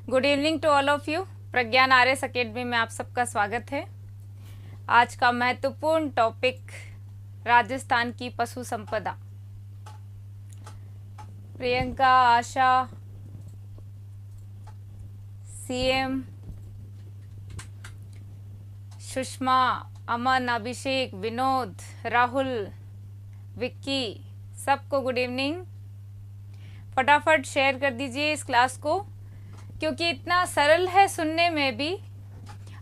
Good evening to all of you. Pragyan RS academy में आप सबका स्वागत है। आज का महत्वपूर्ण टॉपिक राजस्थान की पशु संपदा। प्रियंका, आशा, सीएम, सुषमा, अमन, अभिषेक, विनोद, राहुल, विक्की, सबको गुड इवनिंग। फटाफट शेयर कर दीजिए इस क्लास को, क्योंकि इतना सरल है सुनने में भी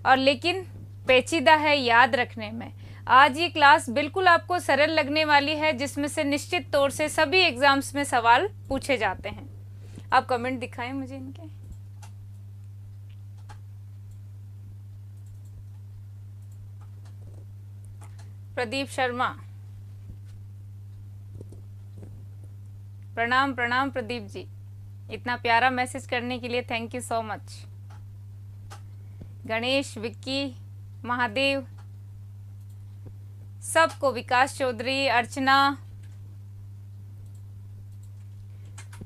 और लेकिन पेचीदा है याद रखने में। आज ये क्लास बिल्कुल आपको सरल लगने वाली है, जिसमें से निश्चित तौर से सभी एग्जाम्स में सवाल पूछे जाते हैं। आप कमेंट दिखाएं मुझे इनके। प्रदीप शर्मा, प्रणाम प्रणाम प्रदीप जी, इतना प्यारा मैसेज करने के लिए thank you so much. Ganesh, Vicky, Mahadev, सबको, विकास चौधरी, अर्चना।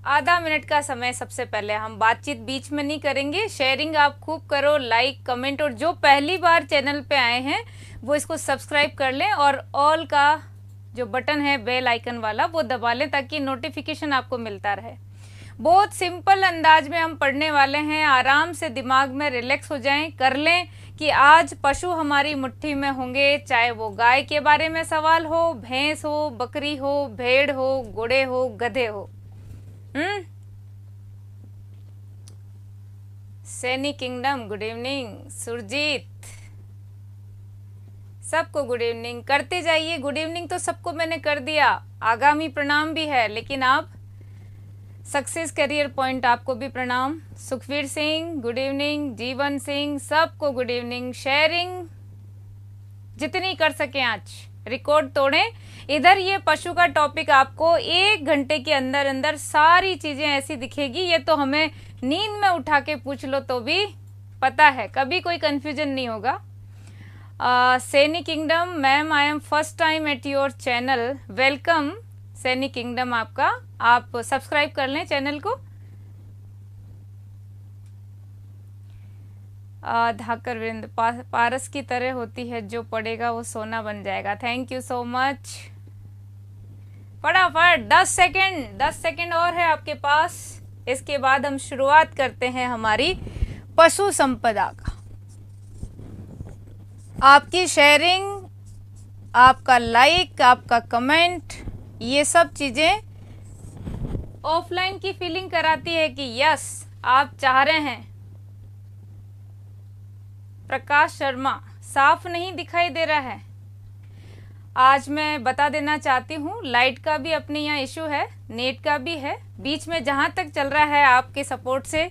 आधा मिनट का समय, सबसे पहले हम बातचीत बीच में नहीं करेंगे। शेयरिंग आप खूब करो, लाइक, कमेंट, और जो पहली बार चैनल पे आए हैं वो इसको सब्सक्राइब कर लें और ऑल का जो बटन है बेल आइकन वाला वो दबा लें, ताकि नोटिफिकेशन आपको मिलता रहे। बहुत सिंपल अंदाज में हम पढ़ने वाले हैं। आराम से दिमाग में रिलैक्स हो जाएं, कर लें कि आज पशु हमारी मुट्ठी में होंगे, चाहे वो गाय के बारे में सवाल हो, भैंस हो, बकरी हो, भेड़ हो, घोड़े हो, गधे हो। Saini kingdom good evening. Surjit, सबको गुड इवनिंग करते जाइए। गुड इवनिंग तो सबको मैंने कर दिया, आगामी प्रणाम भी है, लेकिन आप सक्सेस करियर पॉइंट, आपको भी प्रणाम। सुखवीर सिंह गुड इवनिंग, जीवन सिंह, सबको गुड इवनिंग। शेयरिंग जितनी कर सके आज, रिकॉर्ड तोड़ें। इधर ये पशु का टॉपिक आपको 1 घंटे के अंदर अंदर सारी चीजें ऐसी दिखेगी, ये तो हमें नींद में उठा के पूछ लो तो भी पता है, कभी कोई कंफ्यूजन नहीं होगा। Saini kingdom ma'am, I am first time at your channel, welcome Saini kingdom आपका। आप सब्सक्राइब कर लें चैनल को। धाकर वीरेंद्र, पारस की तरह होती है, जो पढ़ेगा वो सोना बन जाएगा। Thank you so much. फटाफट 10 सेकेंड और है आपके पास, इसके बाद हम शुरुआत करते हैं हमारी पशु संपदा का। आपकी शेयरिंग, आपका लाइक, आपका कमेंट, ये सब चीजें ऑफलाइन की फीलिंग कराती है कि यस आप चाह रहे हैं। प्रकाश शर्मा, साफ नहीं दिखाई दे रहा है। आज मैं बता देना चाहती हूँ, लाइट का भी अपने यहाँ इशू है, नेट का भी है। बीच में जहाँ तक चल रहा है आपके सपोर्ट से,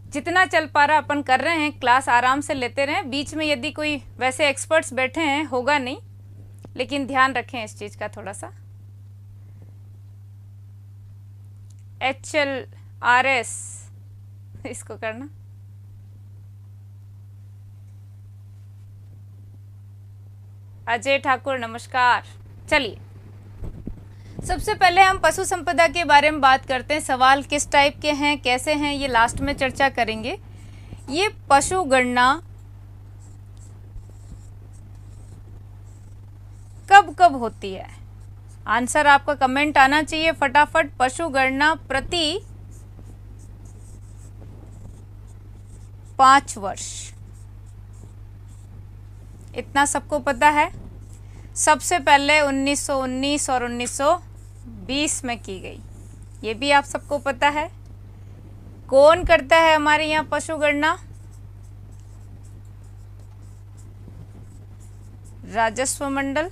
जितना चल पा रहा अपन कर रहे हैं, क्लास आराम से लेते रहें। बीच में यदि कोई वैसे एक्सपर्ट्स बैठे हैं, होगा नहीं, लेकिन ध्यान रखें इस चीज़ का थोड़ा सा। HLRS इसको करना। अजय ठाकुर नमस्कार। चलिए, सबसे पहले हम पशु संपदा के बारे में बात करते हैं। सवाल किस टाइप के हैं, कैसे हैं, ये लास्ट में चर्चा करेंगे। ये पशु गणना कब कब होती है? आंसर आपका कमेंट आना चाहिए फटाफट। पशु गणना प्रति 5 वर्ष, इतना सबको पता है। सबसे पहले 1919 और 1920 में की गई, ये भी आप सबको पता है। कौन करता है हमारे यहाँ पशु गणना? राजस्व मंडल।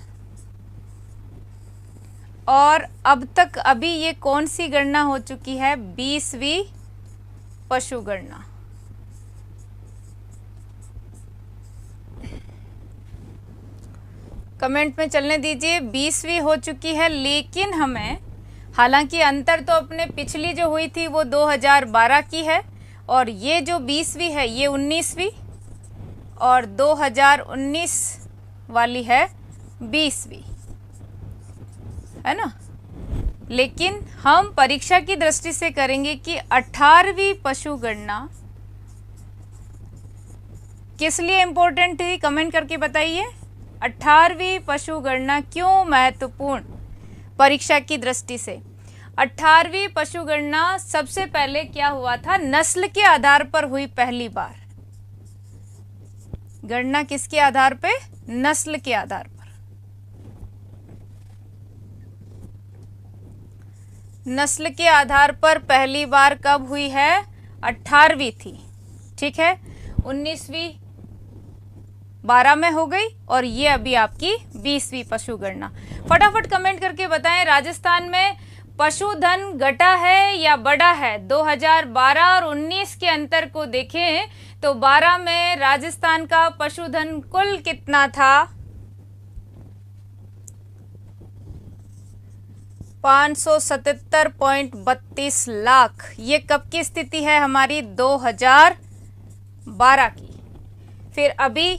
और अब तक अभी ये कौन सी गणना हो चुकी है? 20वीं पशु गणना। कमेंट में चलने दीजिए। 20वीं हो चुकी है, लेकिन हमें, हालांकि अंतर तो अपने पिछली जो हुई थी वो 2012 की है, और ये जो 20वीं है ये 19वीं, और 2019 वाली है 20वीं, है ना। लेकिन हम परीक्षा की दृष्टि से करेंगे कि 18वीं पशु गणना किस लिए इंपॉर्टेंट थी, कमेंट करके बताइए। 18वीं पशु गणना क्यों महत्वपूर्ण परीक्षा की दृष्टि से? 18वीं पशु गणना सबसे पहले क्या हुआ था, नस्ल के आधार पर हुई पहली बार। गणना किसके आधार पे, नस्ल के आधार पर। नस्ल के आधार पर पहली बार कब हुई है, 18वीं थी, ठीक है। 19वीं 12 में हो गई और ये अभी आपकी 20वीं पशु गणना। फटाफट कमेंट करके बताएं, राजस्थान में पशुधन घटा है या बढ़ा है? 2012 और 19 के अंतर को देखें तो 12 में राजस्थान का पशुधन कुल कितना था, 577.32 लाख। ये कब की स्थिति है हमारी, 2012 की। फिर अभी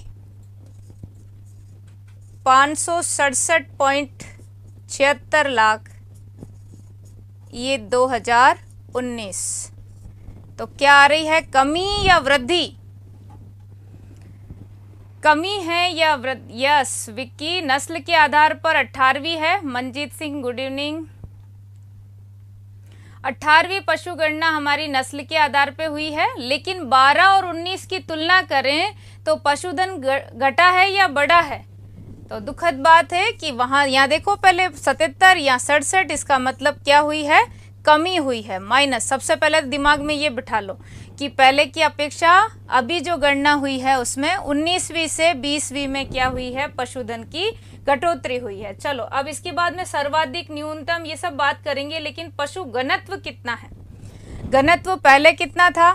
567.76 लाख, ये 2019। तो क्या आ रही है, कमी या वृद्धि? कमी है या वृद्धि? यस विक्की, नस्ल के आधार पर 18वीं है। Manjeet Singh good evening. 18वीं पशु गणना हमारी नस्ल के आधार पे हुई है, लेकिन 12 और 19 की तुलना करें तो पशुधन घटा है या बढ़ा है? तो दुखद बात है कि वहां, यहाँ देखो पहले 77 या 67, इसका मतलब क्या हुई है, कमी हुई है, माइनस। सबसे पहले दिमाग में ये बिठा लो कि पहले की अपेक्षा अभी जो गणना हुई है उसमें 19वीं से 20वीं में क्या हुई है, पशुधन की घटोतरी हुई है। चलो अब इसके बाद में सर्वाधिक, न्यूनतम, ये सब बात करेंगे, लेकिन पशु घनत्व कितना है? घनत्व पहले कितना था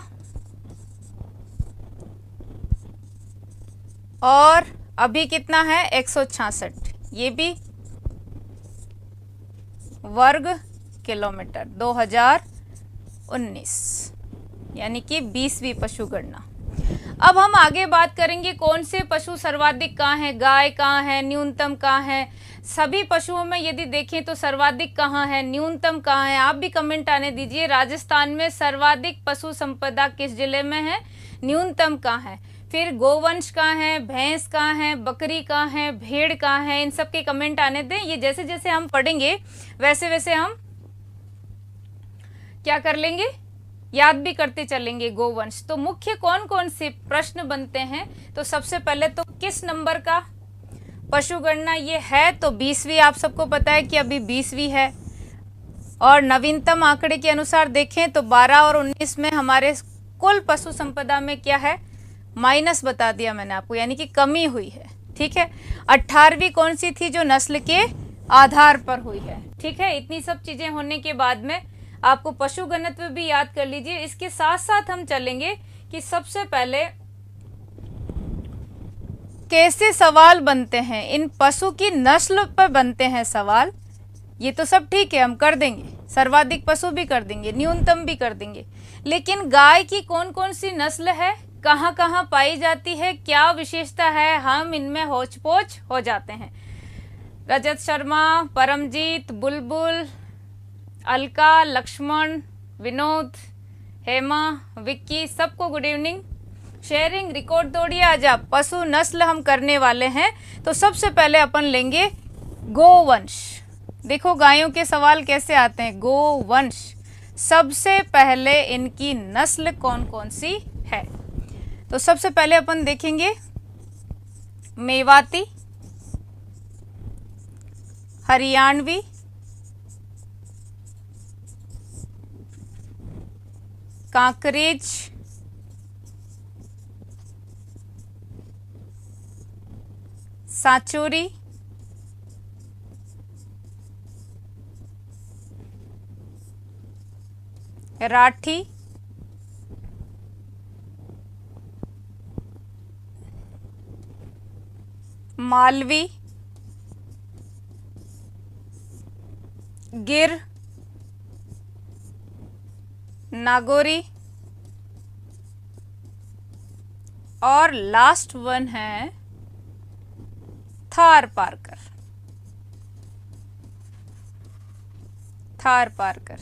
और अभी कितना है, 166, ये भी वर्ग किलोमीटर, 2019, यानी कि 20वीं पशु गणना। अब हम आगे बात करेंगे कौन से पशु सर्वाधिक कहाँ है, गाय कहाँ है, न्यूनतम कहाँ है। सभी पशुओं में यदि देखें तो सर्वाधिक कहाँ है, न्यूनतम कहाँ है, आप भी कमेंट आने दीजिए। राजस्थान में सर्वाधिक पशु संपदा किस जिले में है, न्यूनतम कहाँ है। फिर गोवंश कहाँ है, भैंस कहाँ है, बकरी कहाँ है, भेड़ कहाँ है, इन सब के कमेंट आने दें। ये जैसे जैसे हम पढ़ेंगे वैसे वैसे हम क्या कर लेंगे, याद भी करते चलेंगे गोवंश। तो मुख्य कौन कौन से प्रश्न बनते हैं, तो सबसे पहले तो किस नंबर का पशु गणना ये है, तो 20वीं। आप सबको पता है कि अभी 20वीं है। और नवीनतम आंकड़े के अनुसार देखें तो 12 और 19 में हमारे कुल पशु संपदा में क्या है, माइनस बता दिया मैंने आपको, यानी कि कमी हुई है, ठीक है। 18वीं कौन सी थी, जो नस्ल के आधार पर हुई है, ठीक है। इतनी सब चीजें होने के बाद में आपको पशु घनत्व भी याद कर लीजिए। इसके साथ साथ हम चलेंगे कि सबसे पहले कैसे सवाल बनते हैं, इन पशु की नस्ल पर बनते हैं सवाल। ये तो सब ठीक है, हम कर देंगे, सर्वाधिक पशु भी कर देंगे, न्यूनतम भी कर देंगे, लेकिन गाय की कौन कौन सी नस्ल है, कहाँ कहाँ पाई जाती है, क्या विशेषता है, हम इनमें होच पोच हो जाते हैं। रजत शर्मा, परमजीत, बुलबुल, अलका, लक्ष्मण, विनोद, हेमा, विक्की, सबको गुड इवनिंग। शेयरिंग रिकॉर्ड तोड़िए। आज आप पशु नस्ल हम करने वाले हैं, तो सबसे पहले अपन लेंगे गोवंश। देखो गायों के सवाल कैसे आते हैं, गोवंश। सबसे पहले इनकी नस्ल कौन कौन सी है, तो सबसे पहले अपन देखेंगे मेवाती, हरियाणवी, कांकरेज, सांचोरी, राठी, मालवी, गिर, नागौरी और लास्ट वन है थार पारकर। थार पारकर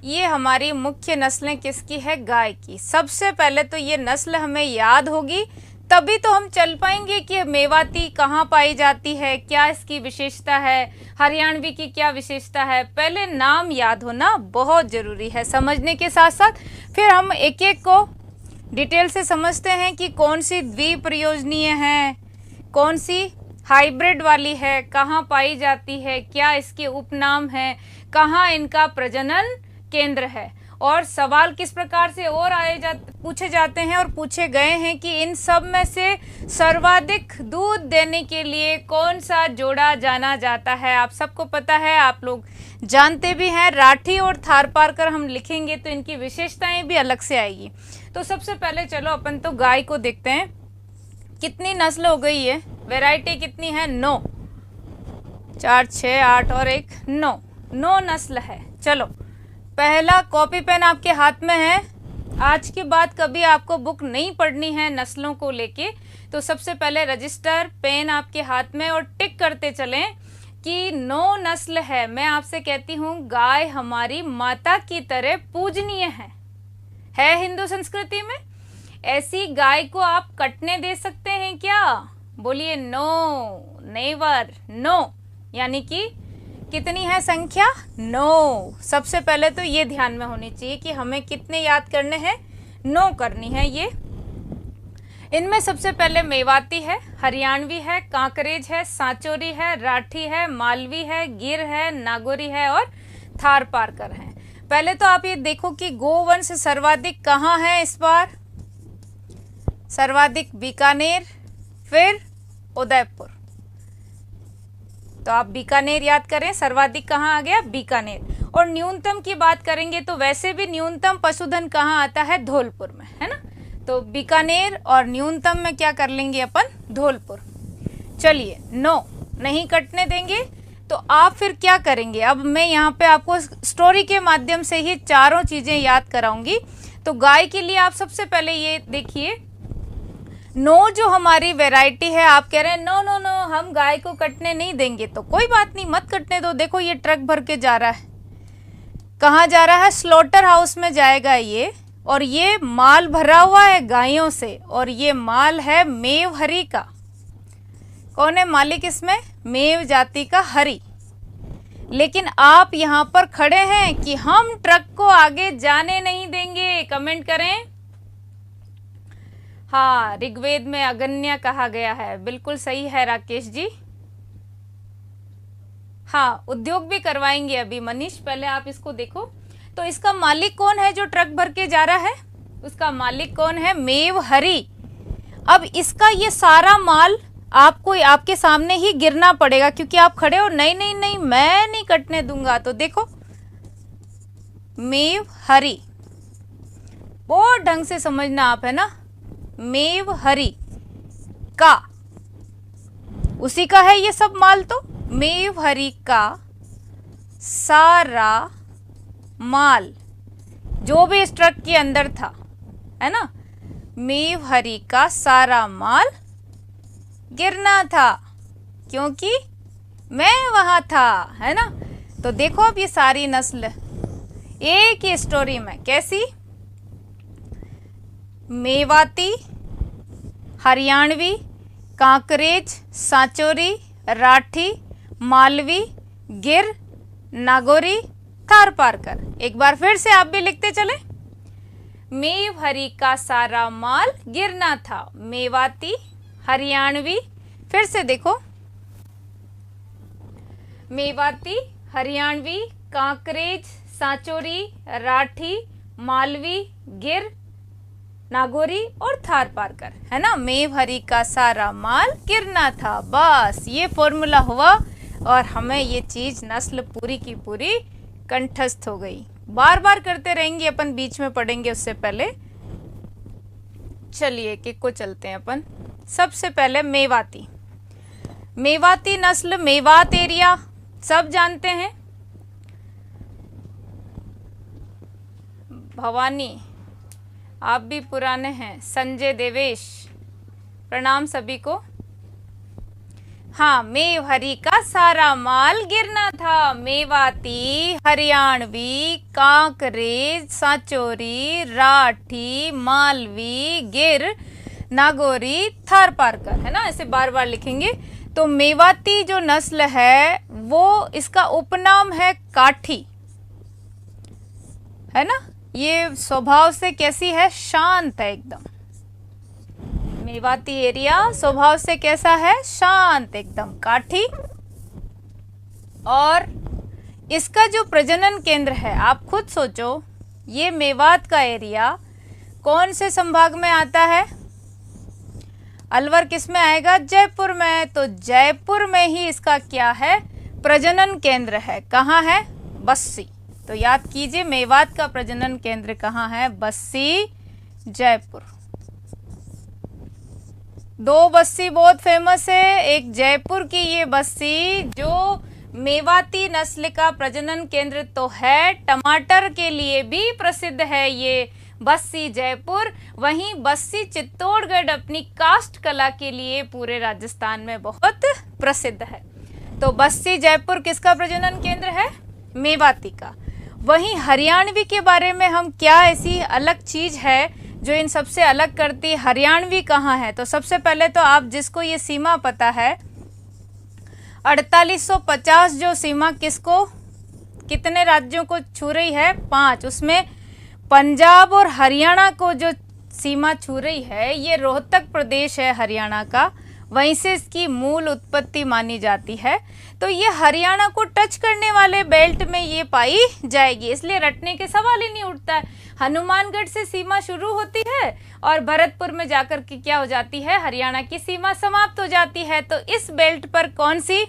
ये हमारी मुख्य नस्लें किसकी है? गाय की। सबसे पहले तो ये नस्ल हमें याद होगी, तभी तो हम चल पाएंगे कि मेवाती कहाँ पाई जाती है, क्या इसकी विशेषता है, हरियाणवी की क्या विशेषता है। पहले नाम याद होना बहुत ज़रूरी है समझने के साथ साथ। फिर हम एक एक को डिटेल से समझते हैं कि कौन सी द्विप्रयोजनीय है, कौन सी हाइब्रिड वाली है, कहाँ पाई जाती है, क्या इसके उपनाम हैं, कहाँ इनका प्रजनन केंद्र है, और सवाल किस प्रकार से और पूछे जाते हैं और पूछे गए हैं कि इन सब में से सर्वाधिक दूध देने के लिए कौन सा जोड़ा जाना जाता है। आप सबको पता है, आप लोग जानते भी हैं। राठी और थारपारकर हम लिखेंगे तो इनकी विशेषताएं भी अलग से आएगी। तो सबसे पहले चलो अपन तो गाय को देखते हैं। कितनी नस्ल हो गई है, वैरायटी कितनी है? 9, 4, 6, 8 और 1, 9 नस्ल है। चलो पहला कॉपी पेन आपके हाथ में है। आज के बाद कभी आपको बुक नहीं पढ़नी है नस्लों को लेके, तो सबसे पहले रजिस्टर पेन आपके हाथ में और टिक करते चलें कि 9 नस्ल है। मैं आपसे कहती हूँ गाय हमारी माता की तरह पूजनीय है हिंदू संस्कृति में। ऐसी गाय को आप कटने दे सकते हैं क्या? बोलिए नो, नेवर, नो। यानी कि कितनी है संख्या? 9। सबसे पहले तो ये ध्यान में होनी चाहिए कि हमें कितने याद करने हैं? 9 करनी है ये। इनमें सबसे पहले मेवाती है, हरियाणवी है, कांकरेज है, सांचोरी है, राठी है, मालवी है, गिर है, नागौरी है और थारपारकर है। पहले तो आप ये देखो कि गोवंश सर्वाधिक कहाँ है इस बार? सर्वाधिक बीकानेर, फिर उदयपुर। तो आप बीकानेर याद करें, सर्वाधिक कहाँ आ गया? बीकानेर। और न्यूनतम की बात करेंगे तो वैसे भी न्यूनतम पशुधन कहाँ आता है? धौलपुर में, है ना। तो बीकानेर और न्यूनतम में क्या कर लेंगे अपन? धौलपुर। चलिए 9 नहीं कटने देंगे, तो आप फिर क्या करेंगे? अब मैं यहाँ पे आपको स्टोरी के माध्यम से ही चारों चीजें याद कराऊंगी। तो गाय के लिए आप सबसे पहले ये देखिए, 9 जो हमारी वैरायटी है, आप कह रहे हैं नो नो नो हम गाय को कटने नहीं देंगे, तो कोई बात नहीं, मत कटने दो। देखो ये ट्रक भर के जा रहा है, कहाँ जा रहा है? स्लॉटर हाउस में जाएगा ये। और ये माल भरा हुआ है गायों से, और ये माल है मेव हरी का। कौन है मालिक इसमें? मेव जाति का हरी। लेकिन आप यहाँ पर खड़े हैं कि हम ट्रक को आगे जाने नहीं देंगे। कमेंट करें। हाँ, ऋग्वेद में अगन्य कहा गया है, बिल्कुल सही है राकेश जी। हाँ, उद्योग भी करवाएंगे अभी मनीष, पहले आप इसको देखो। तो इसका मालिक कौन है जो ट्रक भर के जा रहा है? उसका मालिक कौन है? मेव हरी। अब इसका ये सारा माल आपको आपके सामने ही गिरना पड़ेगा, क्योंकि आप खड़े हो, नहीं नहीं नहीं मैं नहीं कटने दूंगा। तो देखो मेव हरी, बहुत ढंग से समझना आप, है ना। मेव हरी का, उसी का है ये सब माल। तो मेव हरी का सारा माल जो भी इस ट्रक के अंदर था, है ना, मेव हरी का सारा माल गिरना था, क्योंकि मैं वहां था, है ना। तो देखो अब ये सारी नस्ल एक ही स्टोरी में कैसी? मेवाती, हरियाणवी, कांकरेज, सांचोरी, राठी, मालवी, गिर, नागौरी, थारपारकर। एक बार फिर से आप भी लिखते चले। मेव हरी का सारा माल गिरना था, मेवाती, हरियाणवी, फिर से देखो, मेवाती, हरियाणवी, कांकरेज, सांचोरी, राठी, मालवी, गिर, नागौरी और थारपारकर, है ना। मेव हरी का सारा माल गिरना था, बस ये फॉर्मूला हुआ और हमें ये चीज नस्ल पूरी की पूरी कंठस्थ हो गई। बार बार करते रहेंगे अपन, बीच में पढ़ेंगे उससे पहले। चलिए एक को चलते हैं अपन। सबसे पहले मेवाती। मेवाती नस्ल, मेवात एरिया सब जानते हैं। भवानी आप भी पुराने हैं। संजय, देवेश, प्रणाम सभी को। हाँ, मेवहरी का सारा माल गिरना था। मेवाती, हरियाणवी, कांकरेज, सांचौरी, राठी, मालवी, गिर, नागौरी, थारपारकर, है ना, ऐसे बार बार लिखेंगे। तो मेवाती जो नस्ल है वो इसका उपनाम है काठी, है ना। ये स्वभाव से कैसी है? शांत है एकदम। मेवाती एरिया स्वभाव से कैसा है? शांत एकदम, काठी। और इसका जो प्रजनन केंद्र है, आप खुद सोचो, ये मेवात का एरिया कौन से संभाग में आता है? अलवर किस में आएगा? जयपुर में। तो जयपुर में ही इसका क्या है? प्रजनन केंद्र है। कहाँ है? बस्सी। तो याद कीजिए, मेवात का प्रजनन केंद्र कहाँ है? बस्सी, जयपुर। दो बस्सी बहुत फेमस है, एक जयपुर की ये बस्सी जो मेवाती नस्ल का प्रजनन केंद्र तो है, टमाटर के लिए भी प्रसिद्ध है ये बस्सी जयपुर। वहीं बस्सी चित्तौड़गढ़ अपनी कास्ट कला के लिए पूरे राजस्थान में बहुत प्रसिद्ध है। तो बस्सी जयपुर किसका प्रजनन केंद्र है? मेवाती का। वहीं हरियाणवी के बारे में हम क्या ऐसी अलग चीज है जो इन सबसे अलग करती है? हरियाणवी कहाँ है? तो सबसे पहले तो आप जिसको ये सीमा पता है 4850 जो सीमा किसको, कितने राज्यों को छू रही है? 5। उसमें पंजाब और हरियाणा को जो सीमा छू रही है ये रोहतक प्रदेश है हरियाणा का, वहीं से इसकी मूल उत्पत्ति मानी जाती है। तो ये हरियाणा को टच करने वाले बेल्ट में ये पाई जाएगी, इसलिए रटने के सवाल ही नहीं उठता है। हनुमानगढ़ से सीमा शुरू होती है और भरतपुर में जाकर के क्या हो जाती है? हरियाणा की सीमा समाप्त हो जाती है। तो इस बेल्ट पर कौन सी?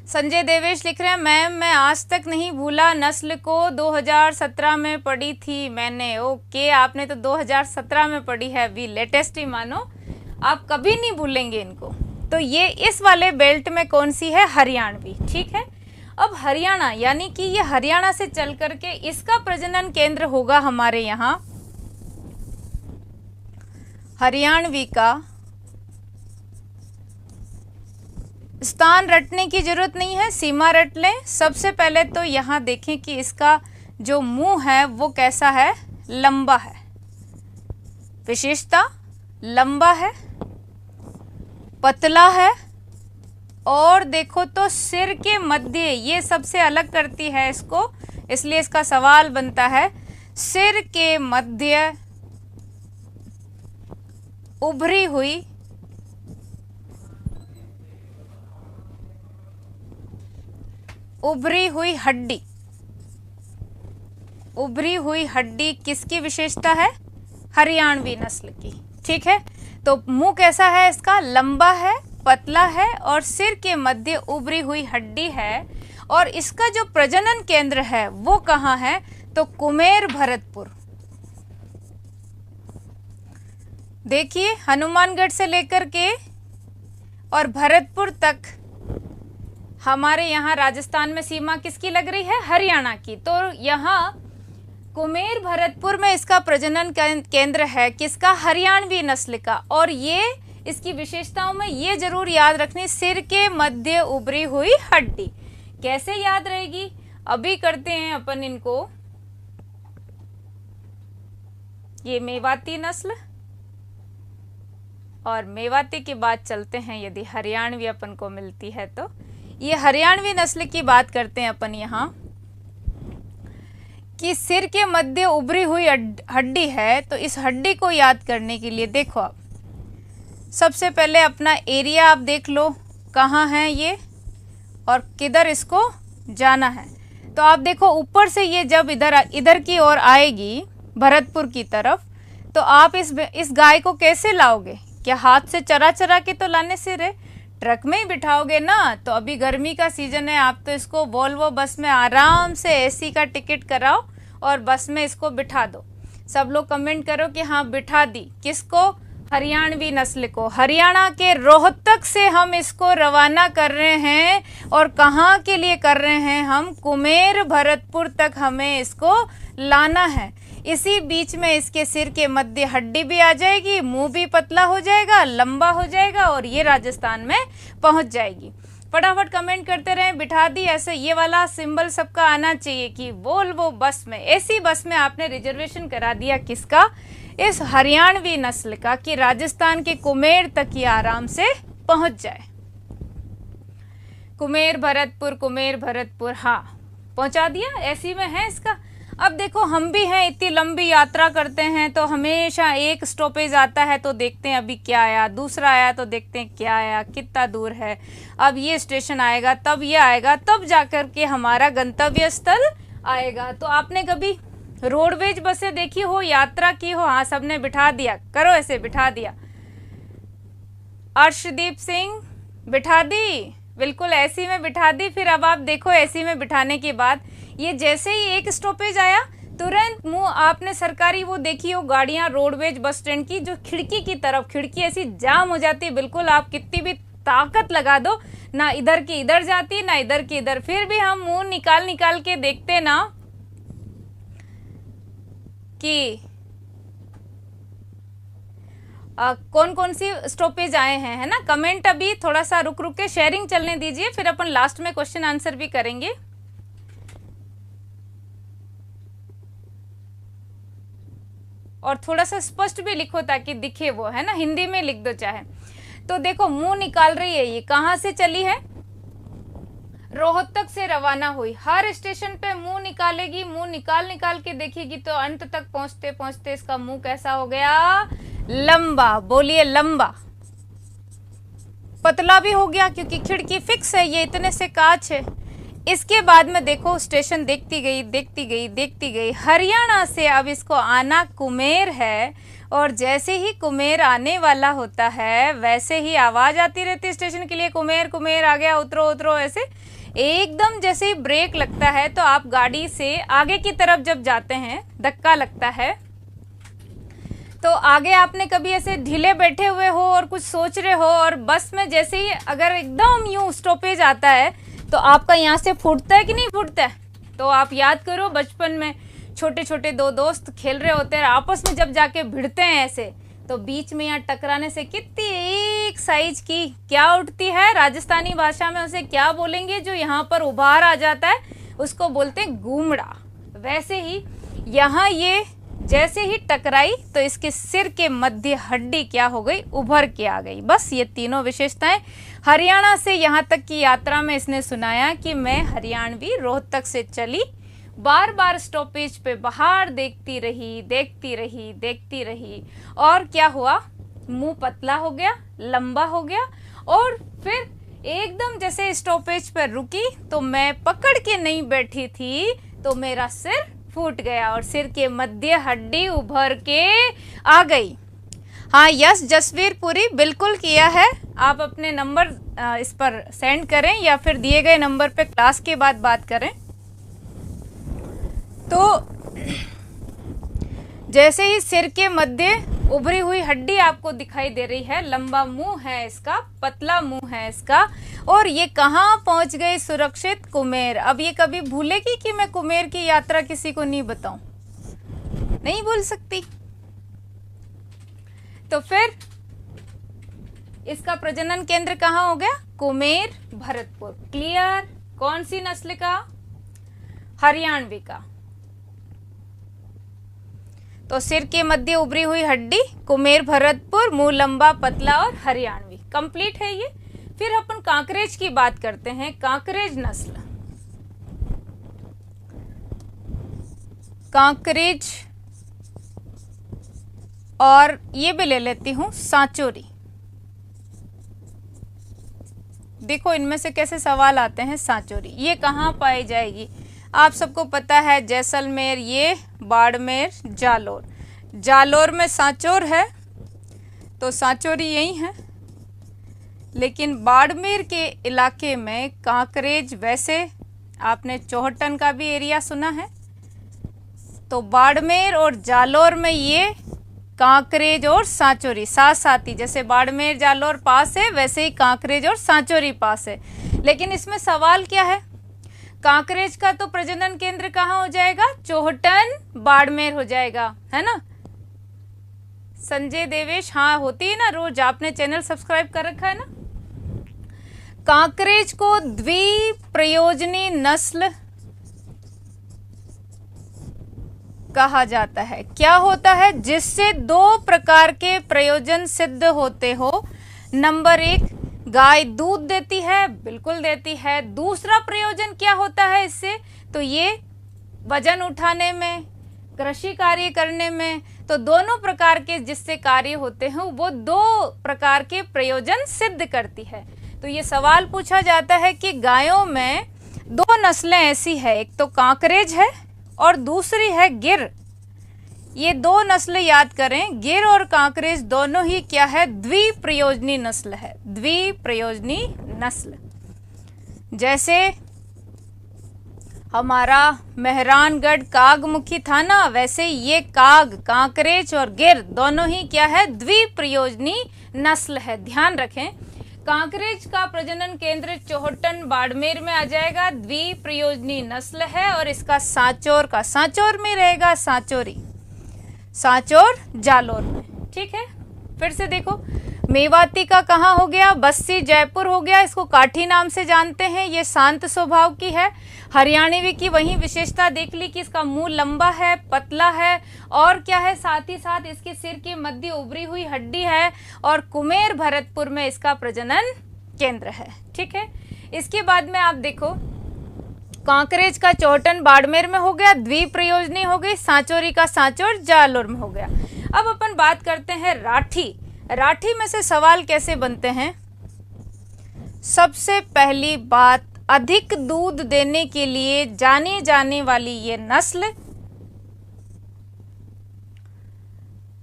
संजय देवेश लिख रहे हैं, मैम मैं आज तक नहीं भूला नस्ल को, 2017 में पढ़ी थी मैंने। ओके, आपने तो 2017 में पढ़ी है, अभी लेटेस्ट ही मानो, आप कभी नहीं भूलेंगे इनको। तो ये इस वाले बेल्ट में कौन सी है? हरियाणवी। ठीक है, अब हरियाणा यानी कि ये हरियाणा से चल करके इसका प्रजनन केंद्र होगा हमारे यहाँ। हरियाणवी का स्थान रटने की जरूरत नहीं है, सीमा रट लें। सबसे पहले तो यहाँ देखें कि इसका जो मुंह है वो कैसा है? लंबा है। विशेषता लंबा है, पतला है, और देखो तो सिर के मध्य, ये सबसे अलग करती है इसको, इसलिए इसका सवाल बनता है सिर के मध्य उभरी हुई हड्डी। उभरी हुई हड्डी किसकी विशेषता है? हरियाणवी नस्ल की। ठीक है, तो मुंह कैसा है इसका? लंबा है, पतला है, और सिर के मध्य उभरी हुई हड्डी है। और इसका जो प्रजनन केंद्र है वो कहाँ है? तो कुमेर, भरतपुर। देखिए, हनुमानगढ़ से लेकर के और भरतपुर तक हमारे यहाँ राजस्थान में सीमा किसकी लग रही है? हरियाणा की। तो यहाँ कुमेर, भरतपुर में इसका प्रजनन केंद्र है किसका? हरियाणवी नस्ल का। और ये इसकी विशेषताओं में ये जरूर याद रखनी, सिर के मध्य उभरी हुई हड्डी। कैसे याद रहेगी? अभी करते हैं अपन इनको। ये मेवाती नस्ल, और मेवाती की बात चलते हैं यदि हरियाणवी अपन को मिलती है तो। ये हरियाणवी नस्ल की बात करते हैं अपन यहाँ कि सिर के मध्य उभरी हुई हड्डी है। तो इस हड्डी को याद करने के लिए देखो, आप सबसे पहले अपना एरिया आप देख लो कहाँ है ये और किधर इसको जाना है। तो आप देखो, ऊपर से ये जब इधर की ओर आएगी भरतपुर की तरफ, तो आप इस गाय को कैसे लाओगे? क्या हाथ से चरा चरा के तो लाने से रे, ट्रक में ही बिठाओगे ना। तो अभी गर्मी का सीजन है, आप तो इसको वोल्वो बस में आराम से एसी का टिकट कराओ और बस में इसको बिठा दो। सब लोग कमेंट करो कि हाँ बिठा दी। किसको? हरियाणवी नस्ल को। हरियाणा के रोहतक से हम इसको रवाना कर रहे हैं, और कहाँ के लिए कर रहे हैं हम? कुमेर, भरतपुर तक हमें इसको लाना है। इसी बीच में इसके सिर के मध्य हड्डी भी आ जाएगी, मुंह भी पतला हो जाएगा, लंबा हो जाएगा और ये राजस्थान में पहुंच जाएगी। फटाफट कमेंट करते रहें, बिठा दी ऐसे। ये वाला सिंबल सबका आना चाहिए कि वोल्वो बस में, ऐसी बस में आपने रिजर्वेशन करा दिया किसका, इस हरियाणवी नस्ल का, कि राजस्थान के कुमेर तक ये आराम से पहुंच जाए। कुमेर भरतपुर, हाँ पहुंचा दिया, ऐसी में है इसका। अब देखो हम भी हैं, इतनी लंबी यात्रा करते हैं तो हमेशा एक स्टॉपेज आता है तो देखते हैं अभी क्या आया, दूसरा आया तो देखते हैं क्या आया, कितना दूर है, अब ये स्टेशन आएगा, तब ये आएगा, तब जाकर के हमारा गंतव्य स्थल आएगा। तो आपने कभी रोडवेज बसें देखी हो, यात्रा की हो? हाँ सबने बिठा दिया, करो ऐसे, बिठा दिया। अर्शदीप सिंह बिठा दी, बिल्कुल ऐसी में बिठा दी। फिर अब आप देखो ऐसी में बिठाने के बाद ये जैसे ही एक स्टॉपेज आया तुरंत मुंह, आपने सरकारी वो देखी हो गाड़ियां रोडवेज बस स्टैंड की, जो खिड़की की तरफ, खिड़की ऐसी जाम हो जाती है, बिल्कुल आप कितनी भी ताकत लगा दो ना इधर की इधर जाती ना इधर की इधर, फिर भी हम मुंह निकाल निकाल के देखते ना कि कौन कौन सी स्टॉपेज आए हैं, है ना। कमेंट अभी थोड़ा सा रुक रुक के शेयरिंग चलने दीजिए, फिर अपन लास्ट में क्वेश्चन आंसर भी करेंगे। और थोड़ा सा स्पष्ट भी लिखो ताकि दिखे वो, है ना, हिंदी में लिख दो चाहे। तो देखो मुंह निकाल रही है, ये कहां से चली है, रोहतक से रवाना हुई। हर स्टेशन पे मुंह निकालेगी, मुंह निकाल निकाल के देखेगी, तो अंत तक पहुंचते पहुंचते इसका मुंह कैसा हो गया, लंबा। बोलिए लंबा। पतला भी हो गया क्योंकि खिड़की फिक्स है, ये इतने से कांच है। इसके बाद में देखो स्टेशन देखती गई देखती गई देखती गई, हरियाणा से अब इसको आना कुमेर है, और जैसे ही कुमेर आने वाला होता है वैसे ही आवाज आती रहती है स्टेशन के लिए, कुमेर कुमेर आ गया, उतरो उतरो। ऐसे एकदम जैसे ही ब्रेक लगता है तो आप गाड़ी से आगे की तरफ जब जाते हैं, धक्का लगता है, तो आगे आपने कभी ऐसे ढीले बैठे हुए हो और कुछ सोच रहे हो, और बस में जैसे ही अगर एकदम यूं स्टॉपेज आता है तो आपका यहाँ से फूटता है कि नहीं फूटता है। तो आप याद करो बचपन में छोटे छोटे दो दोस्त खेल रहे होते हैं, आपस में जब जाके भिड़ते हैं ऐसे, तो बीच में यहाँ टकराने से कितनी एक साइज की क्या उठती है, राजस्थानी भाषा में उसे क्या बोलेंगे, जो यहाँ पर उभार आ जाता है उसको बोलते हैं घूमड़ा। वैसे ही यहाँ ये जैसे ही टकराई तो इसके सिर के मध्य हड्डी क्या हो गई, उभर के आ गई। बस ये तीनों विशेषताएं हरियाणा से यहाँ तक की यात्रा में इसने सुनाया कि मैं हरियाणवी रोहतक से चली, बार बार स्टॉपेज पे बाहर देखती रही देखती रही देखती रही, और क्या हुआ, मुंह पतला हो गया, लंबा हो गया, और फिर एकदम जैसे स्टॉपेज पर रुकी तो मैं पकड़ के नहीं बैठी थी तो मेरा सिर फूट गया और सिर के मध्य हड्डी उभर के आ गई। हाँ यस जसवीर पुरी बिल्कुल किया है। आप अपने नंबर इस पर सेंड करें या फिर दिए गए नंबर पे क्लास के बाद बात करें। तो जैसे ही सिर के मध्य उभरी हुई हड्डी आपको दिखाई दे रही है, लंबा मुंह है इसका, पतला मुंह है इसका, और ये कहाँ पहुंच गई, सुरक्षित कुमेर। अब ये कभी भूलेगी कि मैं कुमेर की यात्रा किसी को नहीं बताऊं, नहीं भूल सकती। तो फिर इसका प्रजनन केंद्र कहाँ हो गया, कुमेर भरतपुर। क्लियर। कौन सी नस्ल का, हरियाणवी का। तो सिर के मध्य उभरी हुई हड्डी, कुमेर भरतपुर, मुंह लंबा पतला और हरियाणवी। कंप्लीट है ये। फिर अपन कांकरेज की बात करते हैं। कांकरेज नस्ल, कांकरेज, और ये भी ले लेती हूं सांचोरी। देखो इनमें से कैसे सवाल आते हैं। सांचोरी ये कहाँ पाई जाएगी, आप सबको पता है जैसलमेर, ये बाड़मेर, जालोर। जालोर में सांचोर है तो सांचोरी यही है, लेकिन बाड़मेर के इलाके में कांकरेज, वैसे आपने चौहटन का भी एरिया सुना है, तो बाड़मेर और जालोर में ये कांकरेज और सांचोरी साथ साथ ही, जैसे बाड़मेर जालोर पास है वैसे ही कांकरेज और सांचोरी पास है। लेकिन इसमें सवाल क्या है, कांकरेज का तो प्रजनन केंद्र कहाँ हो जाएगा? चोहटन बाड़मेर हो जाएगा, है ना। संजय देवेश, हाँ होती है ना रोज, आपने चैनल सब्सक्राइब कर रखा है ना। कांकरेज को द्विप्रयोजनी नस्ल कहा जाता है। क्या होता है? जिससे दो प्रकार के प्रयोजन सिद्ध होते हो। नंबर 1, गाय दूध देती है, बिल्कुल देती है। दूसरा प्रयोजन क्या होता है इससे? तो ये वजन उठाने में, कृषि कार्य करने में, तो दोनों प्रकार के जिससे कार्य होते हैं वो दो प्रकार के प्रयोजन सिद्ध करती है। तो ये सवाल पूछा जाता है कि गायों में दो नस्लें ऐसी है, एक तो कांकरेज है और दूसरी है गिर। ये दो नस्लें याद करें, गिर और कांकरेज दोनों ही क्या है? द्विप्रयोजनी नस्ल है, द्विप्रयोजनी नस्ल। जैसे हमारा मेहरानगढ़ कागमुखी था ना, वैसे ये काग, कांकरेज और गिर दोनों ही क्या है? द्विप्रयोजनी नस्ल है। ध्यान रखें, कांकरेज का प्रजनन केंद्र चोहटन बाड़मेर में आ जाएगा, द्विप्रयोजनी नस्ल है। और इसका सांचौर का सांचौर में रहेगा, सांचौरी, सांचौर जालोर में। ठीक है, फिर से देखो, मेवाती का कहाँ हो गया? बस्सी जयपुर हो गया। इसको काठी नाम से जानते हैं, ये शांत स्वभाव की है। हरियाणवी की वही विशेषता देख ली कि इसका मुंह लंबा है, पतला है, और क्या है, साथ ही साथ इसके सिर के मध्य उभरी हुई हड्डी है। और कुमेर भरतपुर में इसका प्रजनन केंद्र है। ठीक है, इसके बाद में आप देखो, कांकरेज का चोहटन बाड़मेर में हो गया, द्विप्रयोजनी हो गई, सांचौरी का सांचौर जालोर में हो गया। अब अपन बात करते हैं राठी। राठी में से सवाल कैसे बनते हैं? सबसे पहली बात, अधिक दूध देने के लिए जानी जाने वाली ये नस्ल,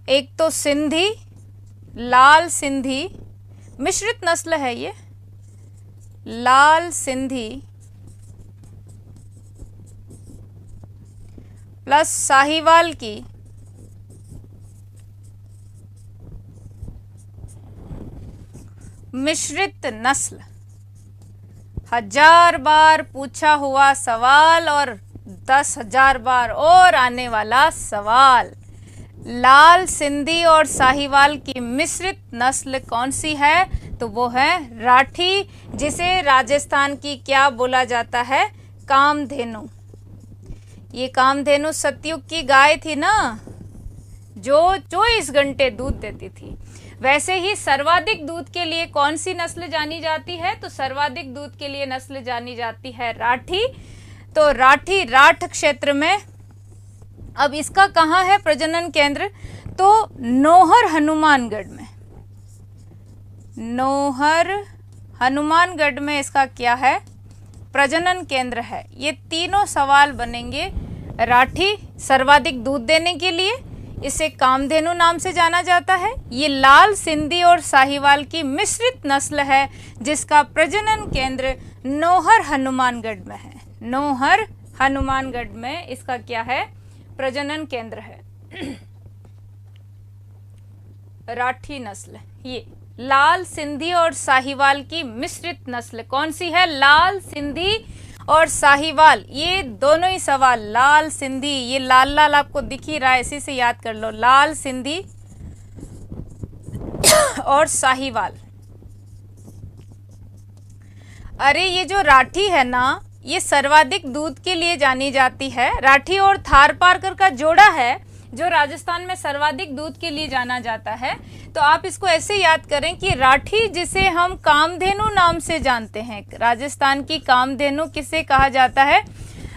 एक तो सिंधी, लाल सिंधी, मिश्रित नस्ल है ये, लाल सिंधी प्लस साहिवाल की मिश्रित नस्ल। 1000 बार पूछा हुआ सवाल और 10,000 बार और आने वाला सवाल। लाल सिंधी और साहिवाल की मिश्रित नस्ल कौन सी है? तो वो है राठी, जिसे राजस्थान की क्या बोला जाता है? कामधेनु। ये कामधेनु सतयुग की गाय थी ना, जो 24 घंटे दूध देती थी। वैसे ही सर्वाधिक दूध के लिए कौन सी नस्ल जानी जाती है? तो सर्वाधिक दूध के लिए नस्ल जानी जाती है राठी। तो राठी राठ क्षेत्र में। अब इसका कहाँ है प्रजनन केंद्र? तो नौहर हनुमानगढ़ में। नौहर हनुमानगढ़ में इसका क्या है? प्रजनन केंद्र है। ये तीनों सवाल बनेंगे। राठी सर्वाधिक दूध देने के लिए, इसे कामधेनु नाम से जाना जाता है। ये लाल सिंधी और साहिवाल की मिश्रित नस्ल है, जिसका प्रजनन केंद्र नौहर हनुमानगढ़ में है। नौहर हनुमानगढ़ में इसका क्या है? प्रजनन केंद्र है। राठी नस्ल, ये लाल सिंधी और साहिवाल की मिश्रित नस्ल कौन सी है? लाल सिंधी और साहिवाल, ये दोनों ही सवाल। लाल सिंधी, ये लाल लाल आपको दिख ही रहा है, इसी से याद कर लो। लाल सिंधी और साहिवाल। अरे ये जो राठी है ना, ये सर्वाधिक दूध के लिए जानी जाती है। राठी और थारपारकर का जोड़ा है, जो राजस्थान में सर्वाधिक दूध के लिए जाना जाता है। तो आप इसको ऐसे याद करें कि राठी, जिसे हम कामधेनु नाम से जानते हैं, राजस्थान की कामधेनु किसे कहा जाता है?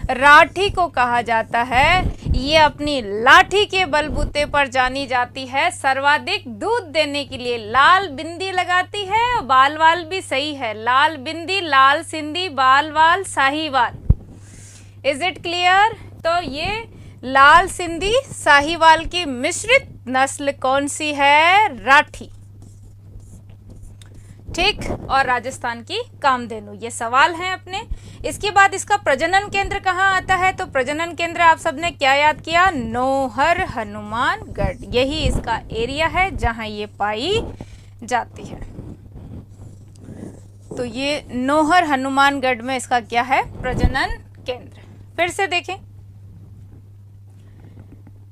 राठी को कहा जाता है। ये अपनी लाठी के बलबूते पर जानी जाती है, सर्वाधिक दूध देने के लिए। लाल बिंदी लगाती है, बाल वाल भी सही है। लाल बिंदी, लाल सिंधी, बाल वाल, साहिवाल। Is it clear? तो ये लाल सिंधी साहिवाल की मिश्रित नस्ल कौन सी है? राठी। ठीक, और राजस्थान की कामधेनु। ये सवाल हैं अपने। इसके बाद इसका प्रजनन केंद्र कहाँ आता है? तो प्रजनन केंद्र आप सबने क्या याद किया? नौहर हनुमानगढ़। यही इसका एरिया है जहां ये पाई जाती है। तो ये नौहर हनुमानगढ़ में इसका क्या है? प्रजनन केंद्र। फिर से देखें,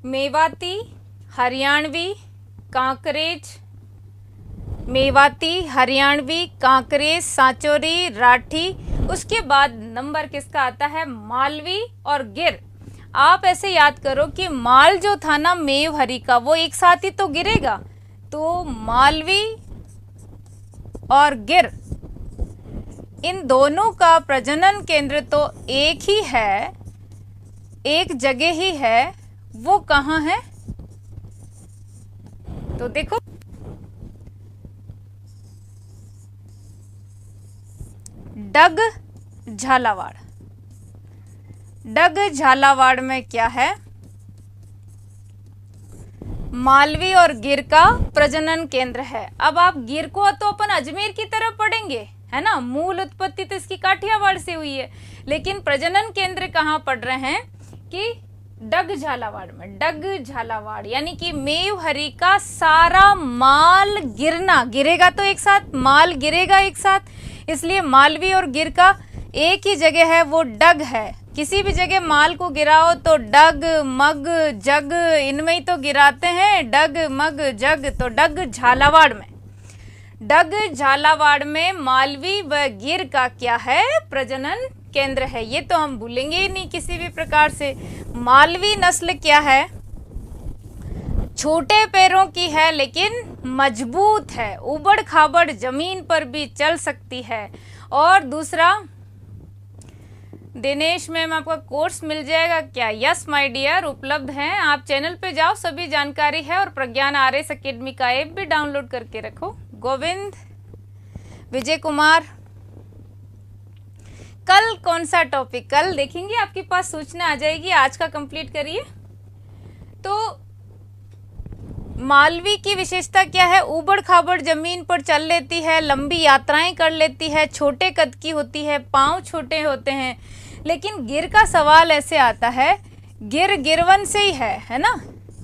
मेवाती, हरियाणवी, कांकरेज, मेवाती, हरियाणवी, कांकरेज, सांचौरी, राठी। उसके बाद नंबर किसका आता है? मालवी और गिर। आप ऐसे याद करो कि माल जो था ना मेव हरि का, वो एक साथ ही तो गिरेगा, तो मालवी और गिर, इन दोनों का प्रजनन केंद्र तो एक ही है, एक जगह ही है। वो कहाँ है? तो देखो, डग झालावाड़। डग झालावाड़ में क्या है? मालवी और गिर का प्रजनन केंद्र है। अब आप गिर को तो अपन अजमेर की तरफ पढ़ेंगे, है ना, मूल उत्पत्ति तो इसकी काठियावाड़ से हुई है, लेकिन प्रजनन केंद्र कहाँ पढ़ रहे हैं कि डग झालावाड़ में। डग झालावाड़ यानी कि मेव हरि का सारा माल गिरना, गिरेगा तो एक साथ, माल गिरेगा एक साथ, इसलिए मालवी और गिर का एक ही जगह है, वो डग है। किसी भी जगह माल को गिराओ तो डग, मग, जग, इनमें ही तो गिराते हैं, डग, मग, जग। तो डग झालावाड़ में, डग झालावाड़ में मालवी व गिर का क्या है? प्रजनन केंद्र है। ये तो हम भूलेंगे ही नहीं किसी भी प्रकार से। मालवी नस्ल क्या है? छोटे पैरों की है लेकिन मजबूत है, उबड़ खाबड़ जमीन पर भी चल सकती है। और दूसरा, दिनेश मैम आपका कोर्स मिल जाएगा क्या? यस माय डियर, उपलब्ध है। आप चैनल पे जाओ, सभी जानकारी है, और प्रज्ञान आरएस एकेडमी का ऐप भी डाउनलोड करके रखो। गोविंद, विजय कुमार, कल कौन सा टॉपिक? कल देखेंगे, आपके पास सूचना आ जाएगी। आज का कंप्लीट करिए। तो मालवी की विशेषता क्या है? उबड़ खाबड़ जमीन पर चल लेती है, लंबी यात्राएं कर लेती है, छोटे कद की होती है, पांव छोटे होते हैं। लेकिन गिर का सवाल ऐसे आता है, गिर गिरवन से ही है ना?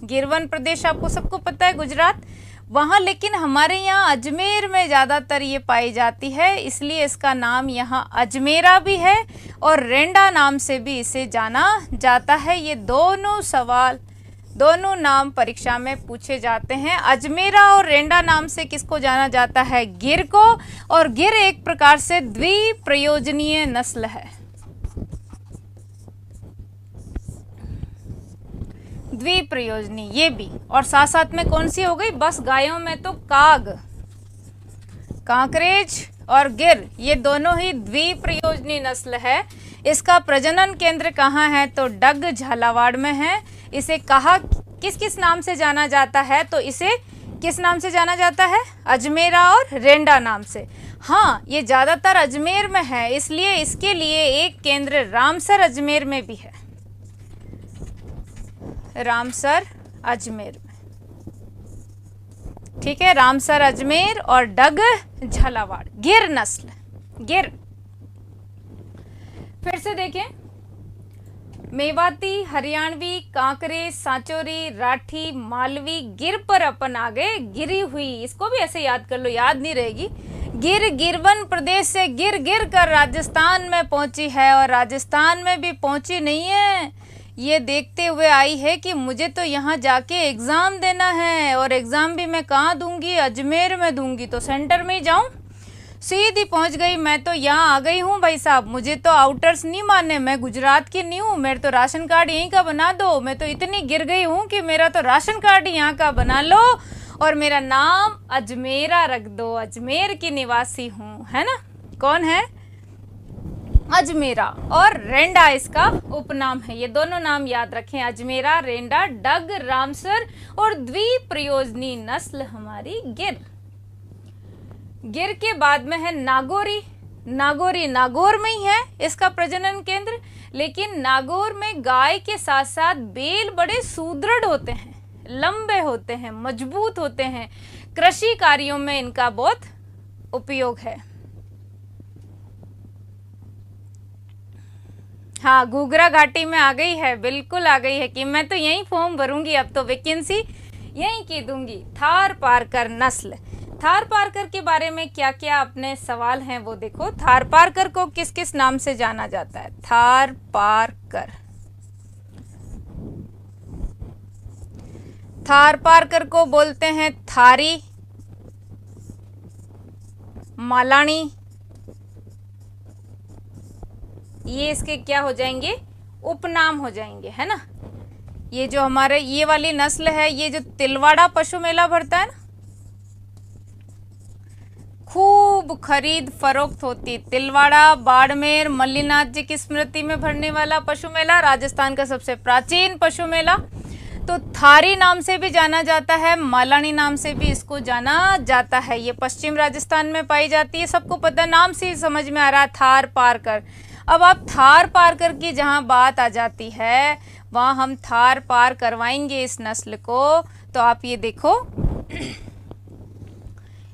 गिरवन प्रदेश आपको सबको पता है, गुजरात, वहाँ। लेकिन हमारे यहाँ अजमेर में ज़्यादातर ये पाई जाती है, इसलिए इसका नाम यहाँ अजमेरा भी है और रेंडा नाम से भी इसे जाना जाता है। ये दोनों सवाल, दोनों नाम परीक्षा में पूछे जाते हैं। अजमेरा और रेंडा नाम से किसको जाना जाता है? गिर को। और गिर एक प्रकार से द्विप्रयोजनीय नस्ल है, द्विप्रयोजनी ये भी। और साथ साथ में कौन सी हो गई? बस गायों में तो काग, कांकरेज और गिर, ये दोनों ही द्विप्रयोजनी नस्ल है। इसका प्रजनन केंद्र कहाँ है? तो डग झालावाड़ में है। इसे कहा किस किस नाम से जाना जाता है? तो इसे किस नाम से जाना जाता है? अजमेरा और रेंडा नाम से। हाँ, ये ज़्यादातर अजमेर में है, इसलिए इसके लिए एक केंद्र रामसर अजमेर में भी है, रामसर अजमेर में। ठीक है, रामसर अजमेर और डग झालावाड़, गिर नस्ल, गिर। फिर से देखें, मेवाती, हरियाणवी, कांकरेज, सांचौरी, राठी, मालवी, गिर पर अपन आ गए। गिरी हुई, इसको भी ऐसे याद कर लो, याद नहीं रहेगी। गिर गिरवन प्रदेश से गिर गिर कर राजस्थान में पहुंची है, और राजस्थान में भी पहुंची नहीं है, ये देखते हुए आई है कि मुझे तो यहाँ जाके एग्ज़ाम देना है, और एग्ज़ाम भी मैं कहाँ दूंगी? अजमेर में दूंगी, तो सेंटर में ही जाऊँ। सीधी पहुँच गई, मैं तो यहाँ आ गई हूँ भाई साहब, मुझे तो आउटर्स नहीं माने, मैं गुजरात की नहीं हूँ, मेरे तो राशन कार्ड यहीं का बना दो। मैं तो इतनी गिर गई हूँ कि मेरा तो राशन कार्ड यहाँ का बना लो और मेरा नाम अजमेरा रख दो, अजमेर की निवासी हूँ, है ना? कौन है? अजमेरा। और रेंडा इसका उपनाम है। ये दोनों नाम याद रखें, अजमेरा, रेंडा, डग, रामसर और द्विप्रयोजनी नस्ल हमारी गिर। गिर के बाद में है नागौरी। नागौरी नागौर में ही है इसका प्रजनन केंद्र, लेकिन नागौर में गाय के साथ साथ बैल बड़े सुदृढ़ होते हैं, लंबे होते हैं, मजबूत होते हैं। कृषि कार्यों में इनका बहुत उपयोग है। हाँ, घूघरा घाटी में आ गई है, बिल्कुल आ गई है कि मैं तो यहीं फॉर्म भरूंगी, अब तो वैकेंसी यहीं की दूंगी। थार पारकर नस्ल, थार पारकर के बारे में क्या क्या अपने सवाल हैं वो देखो। थार पारकर को किस किस नाम से जाना जाता है? थार पारकर, थार पारकर को बोलते हैं थारी, मालानी, ये इसके क्या हो जाएंगे? उपनाम हो जाएंगे, है ना। ये जो हमारे ये वाली नस्ल है, ये जो तिलवाड़ा पशु मेला भरता है ना, खूब खरीद फरोख्त होती। तिलवाड़ा, बाड़मेर, मल्लीनाथ जी की स्मृति में भरने वाला पशु मेला, राजस्थान का सबसे प्राचीन पशु मेला। तो थारी नाम से भी जाना जाता है, मालानी नाम से भी इसको जाना जाता है। ये पश्चिम राजस्थान में पाई जाती है, सबको पता, नाम से ही समझ में आ रहा है, थार पारकर। अब आप थार पारकर की जहाँ बात आ जाती है, वहाँ हम थार पार करवाएंगे इस नस्ल को। तो आप ये देखो,